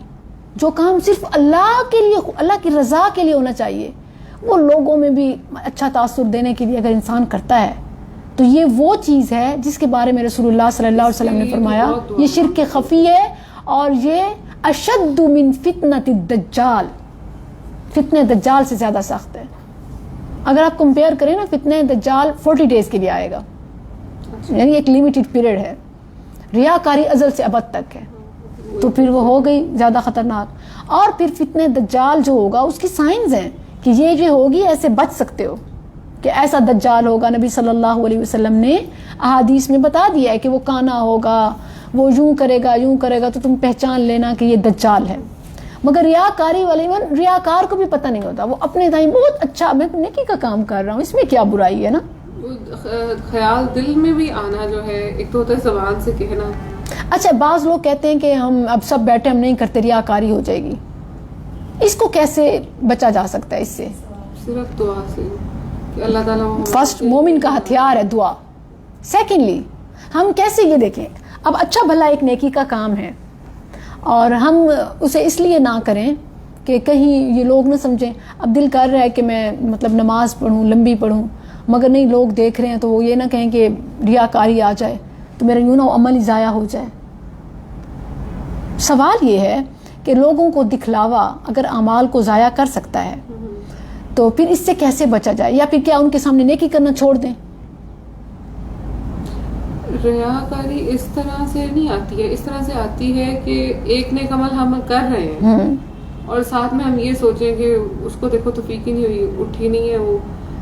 جو کام صرف اللہ کے لیے، اللہ کی رضا کے لیے ہونا چاہیے، وہ لوگوں میں بھی اچھا تاثر دینے کے لیے اگر انسان کرتا ہے تو یہ وہ چیز ہے جس کے بارے میں رسول اللہ صلی اللہ علیہ وسلم نے فرمایا یہ شرک خفی ہے اور یہ اشد من فتنۃ الدجال، فتنہ دجال سے زیادہ سخت ہے. اگر آپ کمپیئر کریں نا، فتنہ دجال 40 ڈیز کے لیے آئے گا، یعنی ایک لمیٹڈ پیریڈ ہے. ریاکاری ازل سے ابد تک ہے، تو پھر وہ ہو گئی زیادہ خطرناک. اور پھر فتنہ دجال جو ہوگا اس کی سائنز ہیں کہ یہ ہوگی، ایسے بچ سکتے ہو کہ ایسا دجال ہوگا. نبی صلی اللہ علیہ وسلم نے احادیث میں بتا دیا ہے کہ وہ کانا ہوگا، وہ یوں کرے گا تو تم پہچان لینا کہ یہ دجال ہے. مگر ریاکاری والے، ریاکار کو بھی پتہ نہیں ہوتا، وہ اپنے تائیں بہت اچھا میں نیکی کا کام کر رہا ہوں، اس میں کیا برائی ہے نا.
خیال دل میں بھی آنا جو ہے، ایک تو ہوتا ہے زبان سے کہنا.
اچھا بعض لوگ کہتے ہیں کہ ہم اب سب بیٹھے ہم نہیں کرتے ریاکاری ہو جائے گی، اس کو کیسے بچا جا سکتا ہے؟ اس سے
صرف دعا سے کہ اللہ تعالیٰ.
فرسٹ مومن کا ہتھیار ہے دعا. سیکنڈلی ہم کیسے یہ دیکھیں اب اچھا بھلا ایک نیکی کا کام ہے اور ہم اسے اس لیے نہ کریں کہ کہیں یہ لوگ نہ سمجھیں. اب دل کر رہا ہے کہ میں مطلب نماز پڑھوں لمبی پڑھوں مگر نہیں لوگ دیکھ رہے ہیں تو وہ یہ نہ کہیں کہ ریاکاری آ جائے تو میرا یوں نہ عمل ہی ضائع ہو جائے. سوال یہ ہے کہ لوگوں کو دکھلاوا اگر اعمال کو ضائع کر سکتا ہے تو پھر اس سے کیسے بچا جائے، یا پھر کیا ان کے سامنے نیکی کرنا چھوڑ دیں؟
ریاکاری اس طرح سے نہیں آتی ہے، اس طرح سے آتی ہے کہ ایک نیک عمل ہم کر رہے ہیں اور ساتھ میں ہم یہ سوچیں کہ اس کو دیکھو توفیق ہی نہیں ہوئی، اٹھی نہیں ہے وہ،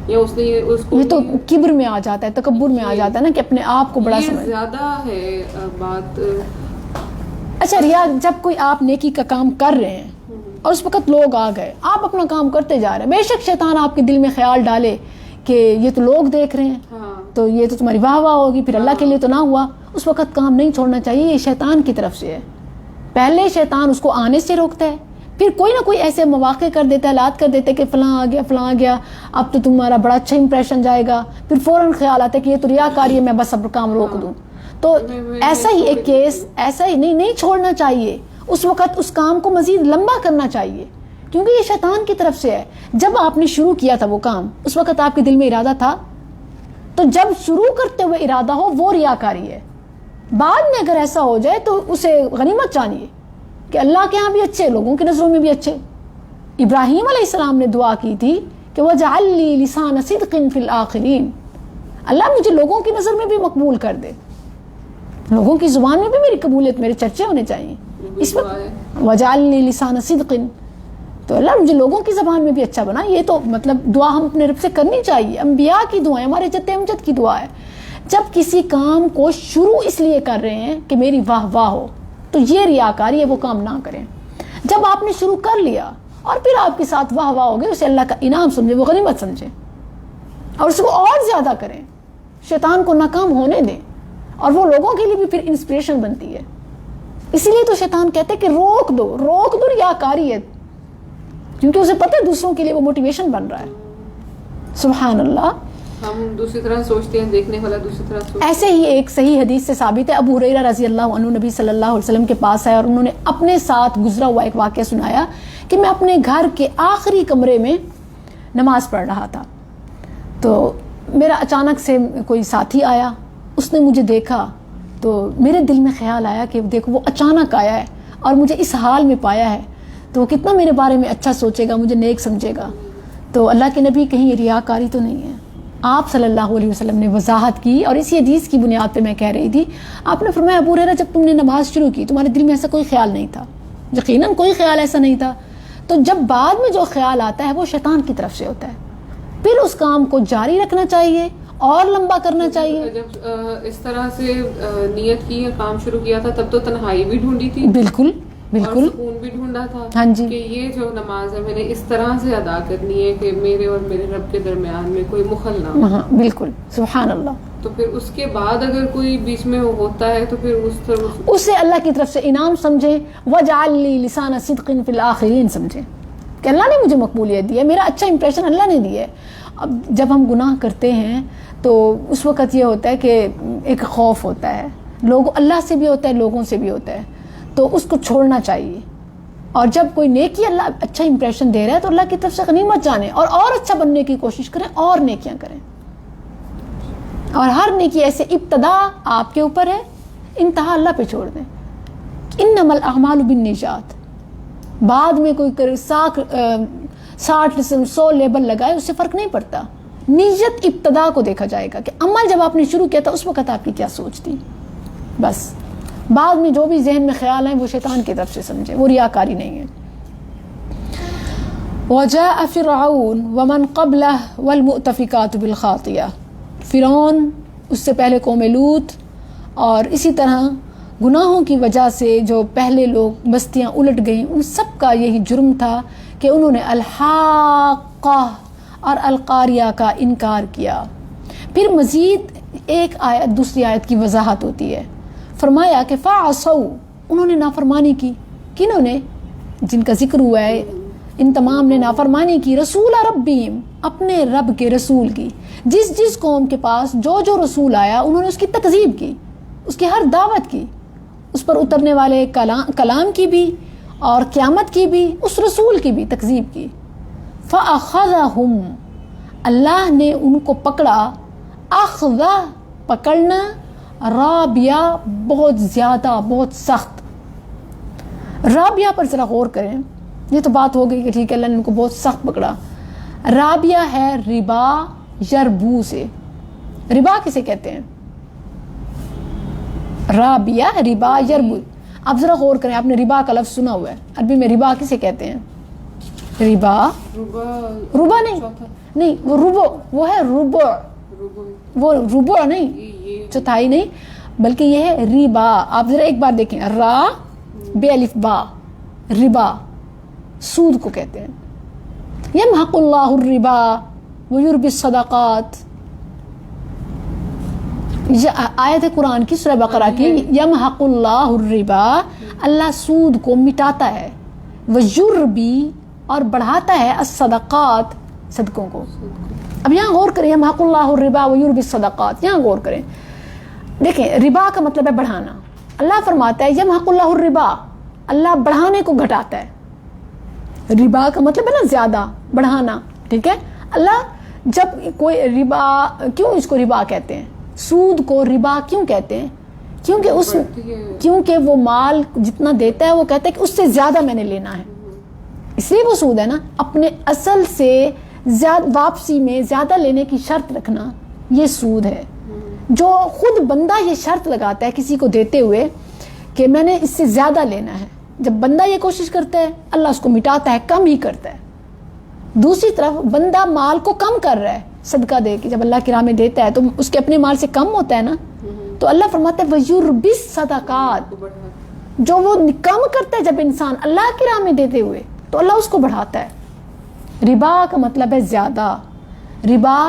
یا اس نے اس کو.
یہ تو کبر میں آ جاتا ہے، تکبر میں آ جاتا ہے نا کہ اپنے آپ کو بڑا سمجھ.
زیادہ ہے بات.
اچھا ریا، جب کوئی آپ نیکی کا کام کر رہے ہیں اور اس وقت لوگ آ گئے، آپ اپنا کام کرتے جا رہے ہیں، بے شک شیطان آپ کے دل میں خیال ڈالے کہ یہ تو لوگ دیکھ رہے ہیں تو یہ تو تمہاری واہ واہ ہوگی، پھر اللہ کے لیے تو نہ ہوا. اس وقت کام نہیں چھوڑنا چاہیے، یہ شیطان کی طرف سے ہے. پہلے شیطان اس کو آنے سے روکتا ہے، پھر کوئی نہ کوئی ایسے مواقع کر دیتا ہے، حالات کر دیتے کہ فلاں آ گیا فلاں آ گیا، اب تو تمہارا بڑا اچھا امپریشن جائے گا، پھر فوراً خیال آتا ہے کہ یہ تو ریاکاری ہے، میں بس اب کام روک دوں. تو ایسا ہی ایک کیس ایسا ہی نہیں چھوڑنا چاہیے، اس وقت اس کام کو مزید لمبا کرنا چاہیے کیونکہ یہ شیطان کی طرف سے ہے. جب آپ نے شروع کیا تھا وہ کام اس وقت آپ کے دل میں ارادہ تھا، تو جب شروع کرتے ہوئے ارادہ ہو وہ ریاکاری ہے. بعد میں اگر ایسا ہو جائے تو اسے غنیمت جانیے کہ اللہ کے ہاں بھی اچھے، لوگوں کی نظروں میں بھی اچھے. ابراہیم علیہ السلام نے دعا کی تھی کہ وَجْعَلْ لِي لِسَانَ صِدْقٍ فِي الْآخِرِينَ، اللہ مجھے لوگوں کی نظر میں بھی مقبول کر دے، لوگوں کی زبان میں بھی میری قبولیت، میرے چرچے ہونے چاہیے. اس وقت وَجْعَلْ لِي لِسَانَ صِدْقٍ، تو اللہ مجھے لوگوں کی زبان میں بھی اچھا بنا. یہ تو مطلب دعا ہم اپنے رب سے کرنی چاہیے، انبیاء کی دعائیں، ہمارے جد امجد کی دعا ہے. جب کسی کام کو شروع اس لیے کر رہے ہیں کہ میری واہ واہ ہو تو یہ ریاکاری ہے، وہ کام نہ کریں. جب آپ نے شروع کر لیا اور پھر آپ کے ساتھ واہ واہ ہو گئے، اسے اللہ کا انعام سمجھے، وہ غنیمت سمجھیں اور اس کو اور زیادہ کریں، شیطان کو ناکام ہونے دیں اور وہ لوگوں کے لیے بھی پھر انسپریشن بنتی ہے. اسی لیے تو شیطان کہتے ہیں کہ روک دو ریاکاری ہے، کیونکہ اسے پتہ ہے دوسروں کے لیے وہ موٹیویشن بن رہا ہے. سبحان اللہ.
ہم دوسری طرح سوچتے ہیں، دیکھنے والا دوسری طرح سوچتے ہیں.
ایسے ہی ایک صحیح حدیث سے ثابت ہے، ابو ہریرہ رضی اللہ عنہ نبی صلی اللہ علیہ وسلم کے پاس آئے اور انہوں نے اپنے ساتھ گزرا ہوا ایک واقعہ سنایا کہ میں اپنے گھر کے آخری کمرے میں نماز پڑھ رہا تھا تو میرا اچانک سے کوئی ساتھی آیا، اس نے مجھے دیکھا تو میرے دل میں خیال آیا کہ دیکھو وہ اچانک آیا ہے اور مجھے اس حال میں پایا ہے تو وہ کتنا میرے بارے میں اچھا سوچے گا، مجھے نیک سمجھے گا. تو اللہ کے نبی کہیں یہ ریاکاری تو نہیں ہے. آپ صلی اللہ علیہ وسلم نے وضاحت کی اور اسی حدیث کی بنیاد پہ میں کہہ رہی تھی. آپ نے فرمایا ابو ہریرہ جب تم نے نماز شروع کی تمہارے دل میں ایسا کوئی خیال نہیں تھا، یقیناً کوئی خیال ایسا نہیں تھا. تو جب بعد میں جو خیال آتا ہے وہ شیطان کی طرف سے ہوتا ہے، پھر اس کام کو جاری رکھنا چاہیے اور لمبا کرنا چاہیے.
جب اس طرح سے نیت کی ہے، کام شروع کیا تھا، تب تو تنہائی بھی ڈھونڈی تھی،
بالکل بالکل،
سکون بھی ڈھونڈا تھا.
ہاں جی،
کہ یہ جو نماز ہے میں نے اس طرح سے ادا کرنی ہے کہ میرے اور میرے رب کے درمیان میں کوئی مخل نہ ہو.
ہاں بالکل، سبحان اللہ.
تو پھر اس کے بعد اگر کوئی بیچ میں ہوتا ہے تو پھر
اسے اللہ کی طرف سے انعام سمجھیں. وَجْعَلْ لِي لِسَانَ صِدْقٍ فِي الْآخِرِينَ سمجھیں کہ اللہ نے مجھے مقبولیت دی ہے، میرا اچھا امپریشن اللہ نے دی ہے. اب جب ہم گناہ کرتے ہیں تو اس وقت یہ ہوتا ہے کہ ایک خوف ہوتا ہے، اللہ سے بھی ہوتا ہے، لوگوں سے بھی ہوتا ہے، تو اس کو چھوڑنا چاہیے. اور جب کوئی نیکی اللہ اچھا امپریشن دے رہا ہے تو اللہ کی طرف سے غنیمت جانیں اور اچھا بننے کی کوشش کریں اور نیکیاں کریں. اور ہر نیکی ایسے ابتدا آپ کے اوپر ہے، انتہا اللہ پہ چھوڑ دیں. انما الاعمال بالنیات. بعد میں کوئی 60-100 لیبل لگائے اس سے فرق نہیں پڑتا. نیت ابتدا کو دیکھا جائے گا کہ عمل جب آپ نے شروع کیا تھا اس وقت آپ کی کیا سوچ تھی. بس بعد میں جو بھی ذہن میں خیال ہیں وہ شیطان کی طرف سے سمجھے، وہ ریاکاری نہیں ہے. وجاء فرعون ومن قبله والمؤتفقات بالخاطئہ. فرعون، اس سے پہلے قوم لوط، اور اسی طرح گناہوں کی وجہ سے جو پہلے لوگ بستیاں الٹ گئیں، ان سب کا یہی جرم تھا کہ انہوں نے الحاقہ اور القاریہ کا انکار کیا. پھر مزید ایک آیت دوسری آیت کی وضاحت ہوتی ہے. فرمایا کہ فعصوا، انہوں نے نافرمانی کی. کنہوں نے؟ جن کا ذکر ہوا ہے ان تمام نے نافرمانی کی. رسول ربہم، اپنے رب کے رسول کی. جس قوم کے پاس جو رسول آیا انہوں نے اس کی تکذیب کی، اس کی ہر دعوت کی، اس پر اترنے والے کلام کی بھی اور قیامت کی بھی، اس رسول کی بھی تکذیب کی. فأخذہم، اللہ نے ان کو پکڑا. اخذہ، پکڑنا، رابیہ، بہت زیادہ، بہت سخت. رابیہ پر ذرا غور کریں. یہ تو بات ہو گئی کہ ٹھیک ہے اللہ نے ان کو بہت سخت پکڑا. رابیہ ہے ربا یربو سے. ربا کسے کہتے ہیں؟ رابیہ ربا یربو. آپ ذرا غور کریں، آپ نے ربا کا لفظ سنا ہوا ہے. عربی میں ربا کسے کہتے ہیں؟ ربا، ربا نہیں، وہ ربو، وہ ہے ربو، وہ ربو نہیں، چوتھائی نہیں، بلکہ یہ ہے ربا. آپ ذرا ایک بار دیکھیں، را بے الف با، ربا سود کو کہتے ہیں. یمحق اللہ الربا ویربی الصدقات، یہ آیت قرآن کی سورہ بقرہ کی. یمحق اللہ الربا، اللہ سود کو مٹاتا ہے، ویربی، اور بڑھاتا ہے، الصدقات، صدقوں کو. اب یہاں غور کریں، یمحق اللہ الربا ویربی الصدقات، یہاں غور کریں. دیکھیں ربا کا مطلب ہے بڑھانا. اللہ فرماتا ہے یمحق اللہ الربا، اللہ بڑھانے کو گھٹاتا ہے. ربا کا مطلب ہے نا زیادہ بڑھانا، ٹھیک ہے. اللہ جب کوئی ربا، کیوں اس کو ربا کہتے ہیں؟ سود کو ربا کیوں کہتے ہیں؟ کیونکہ وہ مال جتنا دیتا ہے وہ کہتا ہے کہ اس سے زیادہ میں نے لینا ہے، اس لیے وہ سود ہے نا. اپنے اصل سے واپسی میں زیادہ لینے کی شرط رکھنا، یہ سود ہے. جو خود بندہ یہ شرط لگاتا ہے کسی کو دیتے ہوئے کہ میں نے اس سے زیادہ لینا ہے، جب بندہ یہ کوشش کرتا ہے اللہ اس کو مٹاتا ہے، کم ہی کرتا ہے. دوسری طرف بندہ مال کو کم کر رہا ہے صدقہ دے کے، جب اللہ کی راہ میں دیتا ہے تو اس کے اپنے مال سے کم ہوتا ہے نا. تو اللہ فرماتا ہے وَيُرْبِي الصَّدَقَاتِ، جو وہ کم کرتا ہے جب انسان اللہ کی راہ میں دیتے ہوئے تو اللہ اس کو بڑھاتا ہے. ربا کا مطلب ہے زیادہ. ربا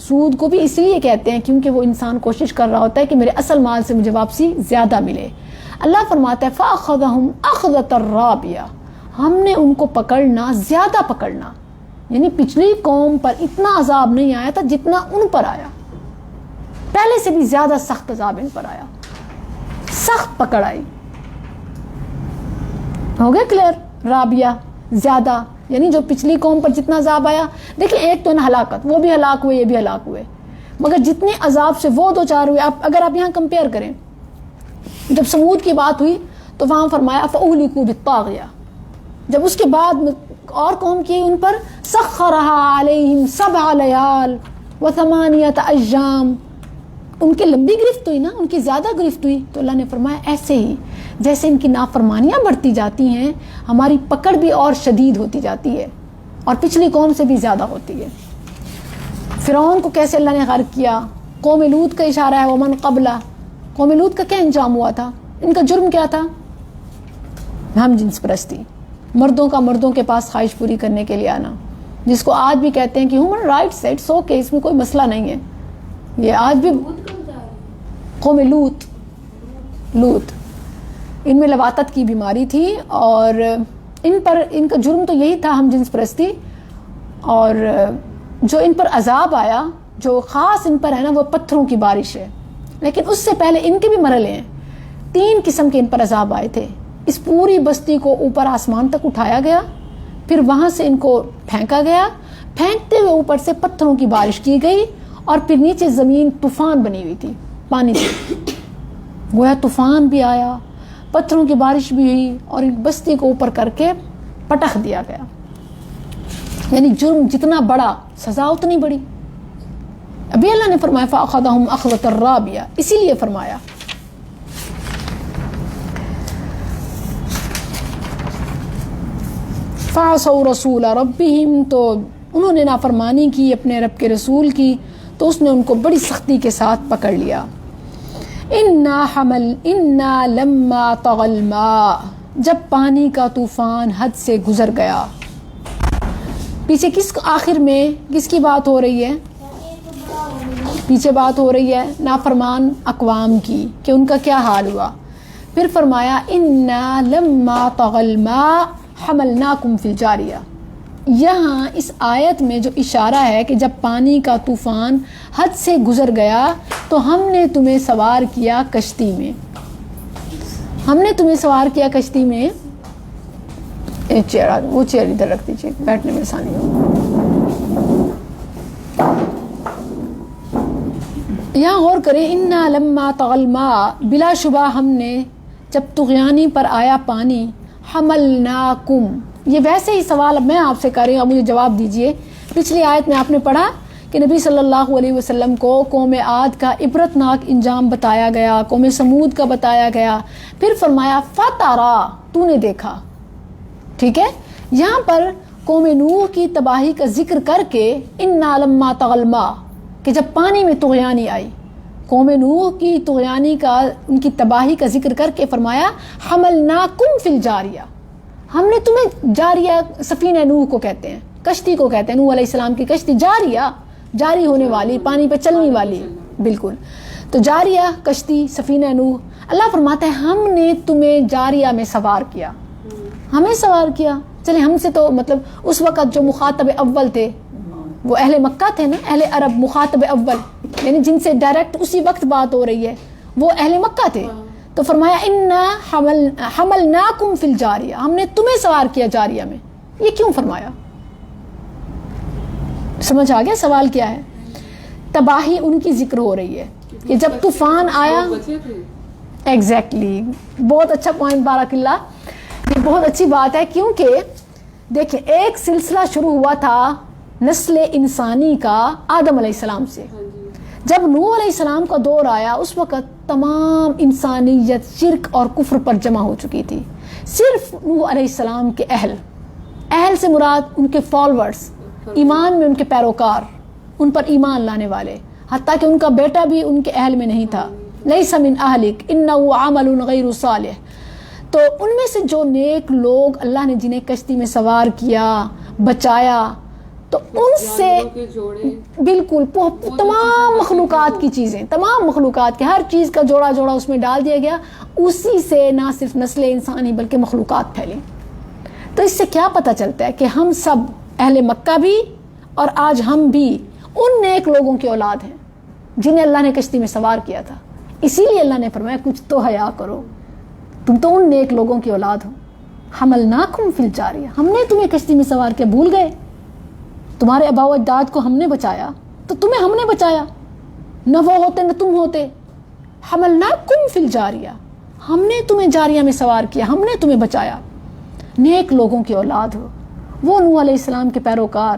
سود کو بھی اس لیے کہتے ہیں کیونکہ وہ انسان کوشش کر رہا ہوتا ہے کہ میرے اصل مال سے مجھے واپسی زیادہ ملے. اللہ فرماتا ہے فَأَخَذَهُمْ أَخْذَةً رَابِيَةً، ہم نے ان کو پکڑنا، زیادہ پکڑنا. یعنی پچھلی قوم پر اتنا عذاب نہیں آیا تھا جتنا ان پر آیا، پہلے سے بھی زیادہ سخت عذاب ان پر آیا، سخت پکڑ آئی. ہو گیا کلیئر؟ رابیہ زیادہ، یعنی جو پچھلی قوم پر جتنا عذاب آیا. دیکھیں ایک تو ہے ہلاکت، وہ بھی ہلاک ہوئے، یہ بھی ہلاک ہوئے، مگر جتنے عذاب سے وہ دو چار ہوئے. اگر آپ یہاں کمپیئر کریں، جب سمود کی بات ہوئی تو وہاں فرمایا فَأُهْلِكُوا بِالطَّاغِيَةِ، جب اس کے بعد اور قوم کی ان پر سَخَّرَهَا عَلَيْهِمْ 7 لَيَالٍ وَثَمَانِيَةَ أَيَّامٍ، ان کی لمبی گرفت ہوئی نا، ان کی زیادہ گرفت ہوئی. تو اللہ نے فرمایا ایسے ہی جیسے ان کی نافرمانیاں بڑھتی جاتی ہیں ہماری پکڑ بھی اور شدید ہوتی جاتی ہے اور پچھلی قوم سے بھی زیادہ ہوتی ہے. فرعون کو کیسے اللہ نے غرق کیا، قوم لوط کا اشارہ ہے ومن قبلہ. قوم لوط کا کیا انجام ہوا تھا؟ ان کا جرم کیا تھا؟ ہم جنس پرستی، مردوں کا مردوں کے پاس خواہش پوری کرنے کے لیے آنا، جس کو آج بھی کہتے ہیں کہ ہیومن رائٹس، اٹس اوکے، اس میں کوئی مسئلہ نہیں ہے. یہ آج بھی قوم لوط ان میں لواطت کی بیماری تھی اور ان پر ان کا جرم تو یہی تھا، ہم جنس پرستی. اور جو ان پر عذاب آیا، جو خاص ان پر ہے نا، وہ پتھروں کی بارش ہے. لیکن اس سے پہلے ان کے بھی مرحلے ہیں. 3 قسم کے ان پر عذاب آئے تھے. اس پوری بستی کو اوپر آسمان تک اٹھایا گیا، پھر وہاں سے ان کو پھینکا گیا، پھینکتے ہوئے اوپر سے پتھروں کی بارش کی گئی، اور پھر نیچے زمین طوفان بنی ہوئی تھی پانی سے. گویا طوفان بھی آیا، پتھروں کی بارش بھی ہوئی، اور ایک بستی کو اوپر کر کے پٹخ دیا گیا. یعنی جرم جتنا بڑا سزا اتنی بڑی. ابھی اللہ نے فرمایا فَأَخَذَهُمْ أَخْذَةً رَابِيَةً، اسی لیے فرمایا. فَعَصَوْا رَسُولَ رَبِّهِمْ، تو انہوں نے نافرمانی کی اپنے رب کے رسول کی، تو اس نے ان کو بڑی سختی کے ساتھ پکڑ لیا. اِنَّا لَمَّا طَغَى الْمَاءُ، جب پانی کا طوفان حد سے گزر گیا. پیچھے آخر میں کس کی بات ہو رہی ہے؟ پیچھے بات ہو رہی ہے نافرمان اقوام کی کہ ان کا کیا حال ہوا. پھر فرمایا انا لما طغى الماء حملناکم فی الجاریہ. یہاں اس آیت میں جو اشارہ ہے کہ جب پانی کا طوفان حد سے گزر گیا تو ہم نے تمہیں سوار کیا کشتی میں. ہم نے تمہیں سوار کیا کشتی میں. وہ چیئر ادھر رکھ دیجیے, بیٹھنے میں آسانی ہو. یہاں غور کریں, انا لما طغى الماء, بلا شبہ ہم نے جب طغیانی پر آیا پانی, حملناکم. یہ ویسے ہی سوال اب میں آپ سے کر رہی ہوں, اب مجھے جواب دیجئے. پچھلی آیت میں آپ نے پڑھا کہ نبی صلی اللہ علیہ وسلم کو قوم عاد کا عبرتناک انجام بتایا گیا, قوم سمود کا بتایا گیا, پھر فرمایا فترا, تو نے دیکھا. ٹھیک ہے, یہاں پر قوم نوح کی تباہی کا ذکر کر کے انا لما طغى الماء, کہ جب پانی میں طغیانی آئی, قوم نوح کی طغیانی کا, ان کی تباہی کا ذکر کر کے فرمایا حملناکم فی الجاریہ. ہم نے تمہیں جاریہ, سفینہ نوح کو کہتے ہیں, کشتی کو کہتے ہیں, نوح علیہ السلام کی کشتی جاریہ, جاری ہونے والی, پانی پہ چلنے والی. بالکل, تو جاریہ کشتی, سفینہ نوح. اللہ فرماتا ہے ہم نے تمہیں جاریہ میں سوار کیا, ہمیں سوار کیا. چلے ہم سے تو مطلب اس وقت جو مخاطب اول تھے وہ اہل مکہ تھے نا, اہل عرب مخاطب اول, یعنی جن سے ڈائریکٹ اسی وقت بات ہو رہی ہے, وہ اہل مکہ تھے. تو فرمایا انا حملناکم فی الجاریہ, ہم نے تمہیں سوار کیا جاریہ میں. یہ کیوں فرمایا؟ سمجھ آ گیا سوال کیا ہے؟ تباہی ان کی ذکر ہو رہی ہے کہ جب طوفان آیا. ایگزیکٹلی, بہت اچھا پوائنٹ بارک اللہ, یہ بہت اچھی بات ہے. کیونکہ دیکھیں ایک سلسلہ شروع ہوا تھا نسل انسانی کا آدم علیہ السلام سے. جب نوح علیہ السلام کا دور آیا اس وقت تمام انسانیت شرک اور کفر پر جمع ہو چکی تھی. صرف نوح علیہ السلام کے اہل سے مراد ان کے فالورز, ایمان میں ان کے پیروکار, ان پر ایمان لانے والے, حتیٰ کہ ان کا بیٹا بھی ان کے اہل میں نہیں تھا. لیس من اہلک انہ عمل غیر صالح. تو ان میں سے جو نیک لوگ اللہ نے جنہیں کشتی میں سوار کیا, بچایا, تو ان سے بالکل تمام مخلوقات کی چیزیں, تمام مخلوقات کے ہر چیز کا جوڑا جوڑا اس میں ڈال دیا گیا. اسی سے نہ صرف نسل انسانی بلکہ مخلوقات پھیلیں. تو اس سے کیا پتہ چلتا ہے کہ ہم سب اہل مکہ بھی اور آج ہم بھی ان نیک لوگوں کی اولاد ہیں جنہیں اللہ نے کشتی میں سوار کیا تھا. اسی لیے اللہ نے فرمایا کچھ تو حیا کرو, تم تو ان نیک لوگوں کی اولاد ہو. حملناکم فی الجاریہ, ہم نے تمہیں کشتی میں سوار کیا, بھول گئے؟ تمہارے آباء و اجداد کو ہم نے بچایا تو تمہیں ہم نے بچایا, نہ وہ ہوتے نہ تم ہوتے. حملناکم فی الجاریہ, ہم نے تمہیں جاریہ میں سوار کیا, ہم نے تمہیں بچایا. نیک لوگوں کی اولاد ہو, وہ نوح علیہ السلام کے پیروکار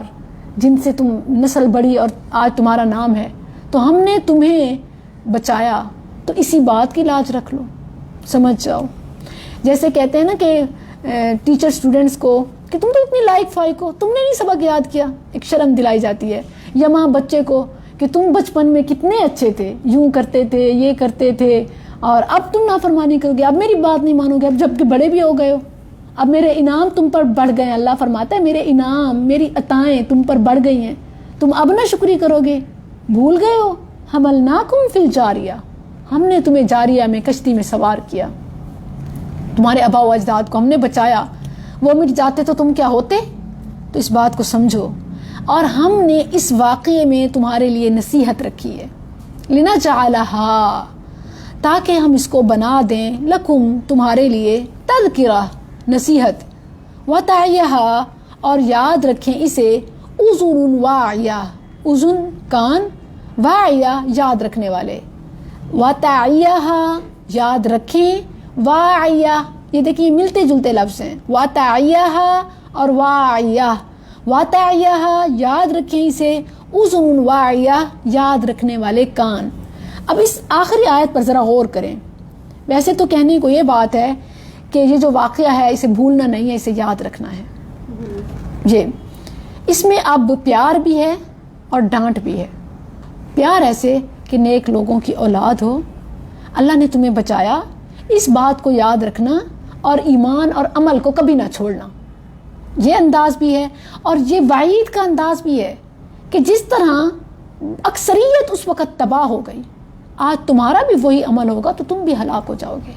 جن سے تم نسل بڑھی اور آج تمہارا نام ہے, تو ہم نے تمہیں بچایا. تو اسی بات کی لاج رکھ لو, سمجھ جاؤ. جیسے کہتے ہیں نا کہ ٹیچر اسٹوڈنٹس کو کہ تم تو اتنی لائق فائق ہو, تم نے نہیں سبق یاد کیا, ایک شرم دلائی جاتی ہے. یا ماں بچے کو کہ تم بچپن میں کتنے اچھے تھے, یوں کرتے تھے, یہ کرتے تھے, اور اب تم نافرمانی کرو گے, اب میری بات نہیں مانو گے, اب جب کہ بڑے بھی ہو گئے ہو, اب میرے انعام تم پر بڑھ گئے ہیں. اللہ فرماتا ہے میرے انعام, میری عطائیں تم پر بڑھ گئی ہیں, تم اب نہ شکری کرو گے, بھول گئے ہو. حملناکم فی الجاریہ, ہم نے تمہیں جاریہ میں کشتی میں سوار کیا. تمہارے آباء و اجداد کو ہم نے بچایا, وہ مٹ جاتے تو تم کیا ہوتے. تو اس بات کو سمجھو. اور ہم نے اس واقعے میں تمہارے لیے نصیحت رکھی ہے, لنجعلھا, تاکہ ہم اس کو بنا دیں, لکم, تمہارے لیے, تذکرہ, نصیحت, وتعیھا, اور یاد رکھیں اسے, اذن واعیہ, اذن کان, واعیہ یاد رکھنے والے, وتعیھا یاد رکھیں, واعیہ, یہ دیکھیے ملتے جلتے لفظ ہیں, وتعیھا اور واعیہ. وتعیھا یاد رکھیں اسے, اذن واعیہ یاد رکھنے والے کان. اب اس آخری آیت پر ذرا غور کریں. ویسے تو کہنے کو یہ بات ہے کہ یہ جو واقعہ ہے اسے بھولنا نہیں ہے, اسے یاد رکھنا ہے. یہ اس میں اب پیار بھی ہے اور ڈانٹ بھی ہے. پیار ایسے کہ نیک لوگوں کی اولاد ہو, اللہ نے تمہیں بچایا, اس بات کو یاد رکھنا اور ایمان اور عمل کو کبھی نہ چھوڑنا, یہ انداز بھی ہے. اور یہ وعید کا انداز بھی ہے کہ جس طرح اکثریت اس وقت تباہ ہو گئی. آج تمہارا بھی وہی عمل ہوگا تو تم بھی ہلاک ہو جاؤ گے.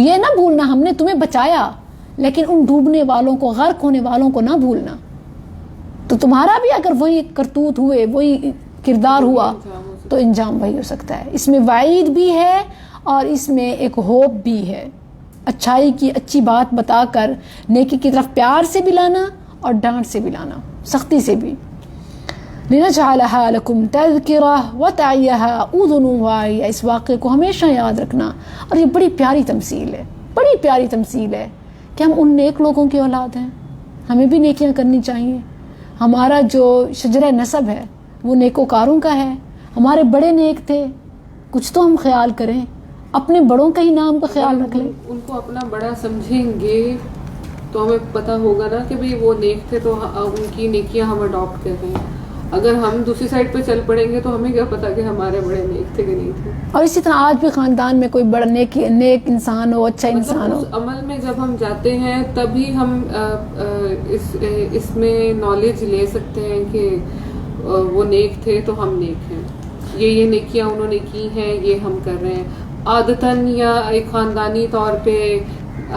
یہ نہ بھولنا ہم نے تمہیں بچایا، لیکن ان ڈوبنے والوں کو، غرق ہونے والوں کو نہ بھولنا. تو تمہارا بھی اگر وہی کرتوت ہوئے، وہی کردار ہوا تو انجام وہی ہو سکتا ہے. اس میں وعید بھی ہے اور اس میں ایک ہوپ بھی ہے. اچھائی کی اچھی بات بتا کر نیکی کی طرف پیار سے بھی لانا اور ڈانٹ سے بھی لانا، سختی سے بھی. لِنَجْعَلَهَا لَكُمْ تَذْكِرَةً وَتَعِيَهَا أُذُنٌ وَاعِيَةٌ. اس واقعے کو ہمیشہ یاد رکھنا. اور یہ بڑی پیاری تمثیل ہے، بڑی پیاری تمثیل ہے کہ ہم ان نیک لوگوں کی اولاد ہیں. ہمیں بھی نیکیاں کرنی چاہیے. ہمارا جو شجرہ نسب ہے وہ نیکوکاروں کا ہے. ہمارے بڑے نیک تھے، کچھ تو ہم خیال کریں، اپنے بڑوں کا ہی نام کا خیال رکھ لیں.
ان کو اپنا بڑا سمجھیں گے تو ہمیں پتہ ہوگا نا کہ بھئی وہ نیک تھے تو ان کی نیکیاں ہم اڈاپٹ کر رہے ہیں. اگر ہم دوسری سائڈ پہ چل پڑیں گے تو ہمیں کیا پتا کہ ہمارے بڑے نیک تھے کہ نہیں تھے.
اور اسی طرح آج بھی خاندان میں کوئی بڑا نیک انسان ہو، اچھا انسان ہو،
اس عمل میں جب ہم جاتے ہیں تبھی ہم اس میں نالج لے سکتے ہیں کہ وہ نیک تھے تو ہم نیک ہیں. یہ نیکیاں انہوں نے کی ہیں، یہ ہم کر رہے ہیں. عادتاً یا ایک خاندانی طور پہ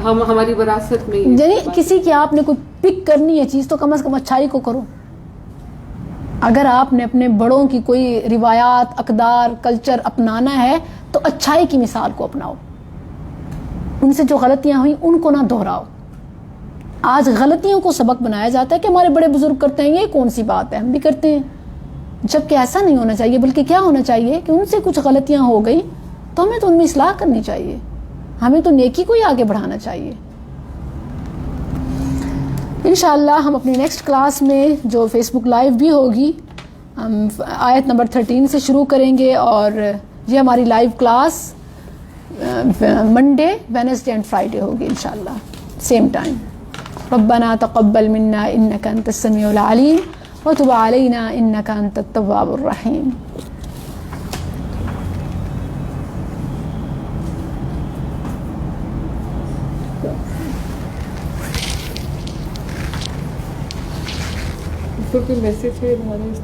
ہماری وراثت میں،
یعنی کسی کی آپ نے کوئی پک کرنی ہے چیز تو کم از کم اچھائی کو کرو. اگر آپ نے اپنے بڑوں کی کوئی روایات، اقدار، کلچر اپنانا ہے تو اچھائی کی مثال کو اپناؤ. ان سے جو غلطیاں ہوئیں ان کو نہ دہراؤ. آج غلطیوں کو سبق بنایا جاتا ہے کہ ہمارے بڑے بزرگ کرتے ہیں، یہ کون سی بات ہے، ہم بھی کرتے ہیں. جبکہ ایسا نہیں ہونا چاہیے، بلکہ کیا ہونا چاہیے کہ ان سے کچھ غلطیاں ہو گئی تو ہمیں تو ان میں اصلاح کرنی چاہیے، ہمیں تو نیکی کو ہی آگے بڑھانا چاہیے. انشاءاللہ ہم اپنی نیکسٹ کلاس میں جو فیس بک لائیو بھی ہوگی، ہم آیت نمبر 13 سے شروع کریں گے. اور یہ ہماری live class Monday, Wednesday and Friday ہوگی انشاءاللہ، سیم ٹائم. ربنا تقبل منا انك انت السميع العليم وتب علينا انك انت التواب الرحيم.
کوئی میسج ہے ہمارے اس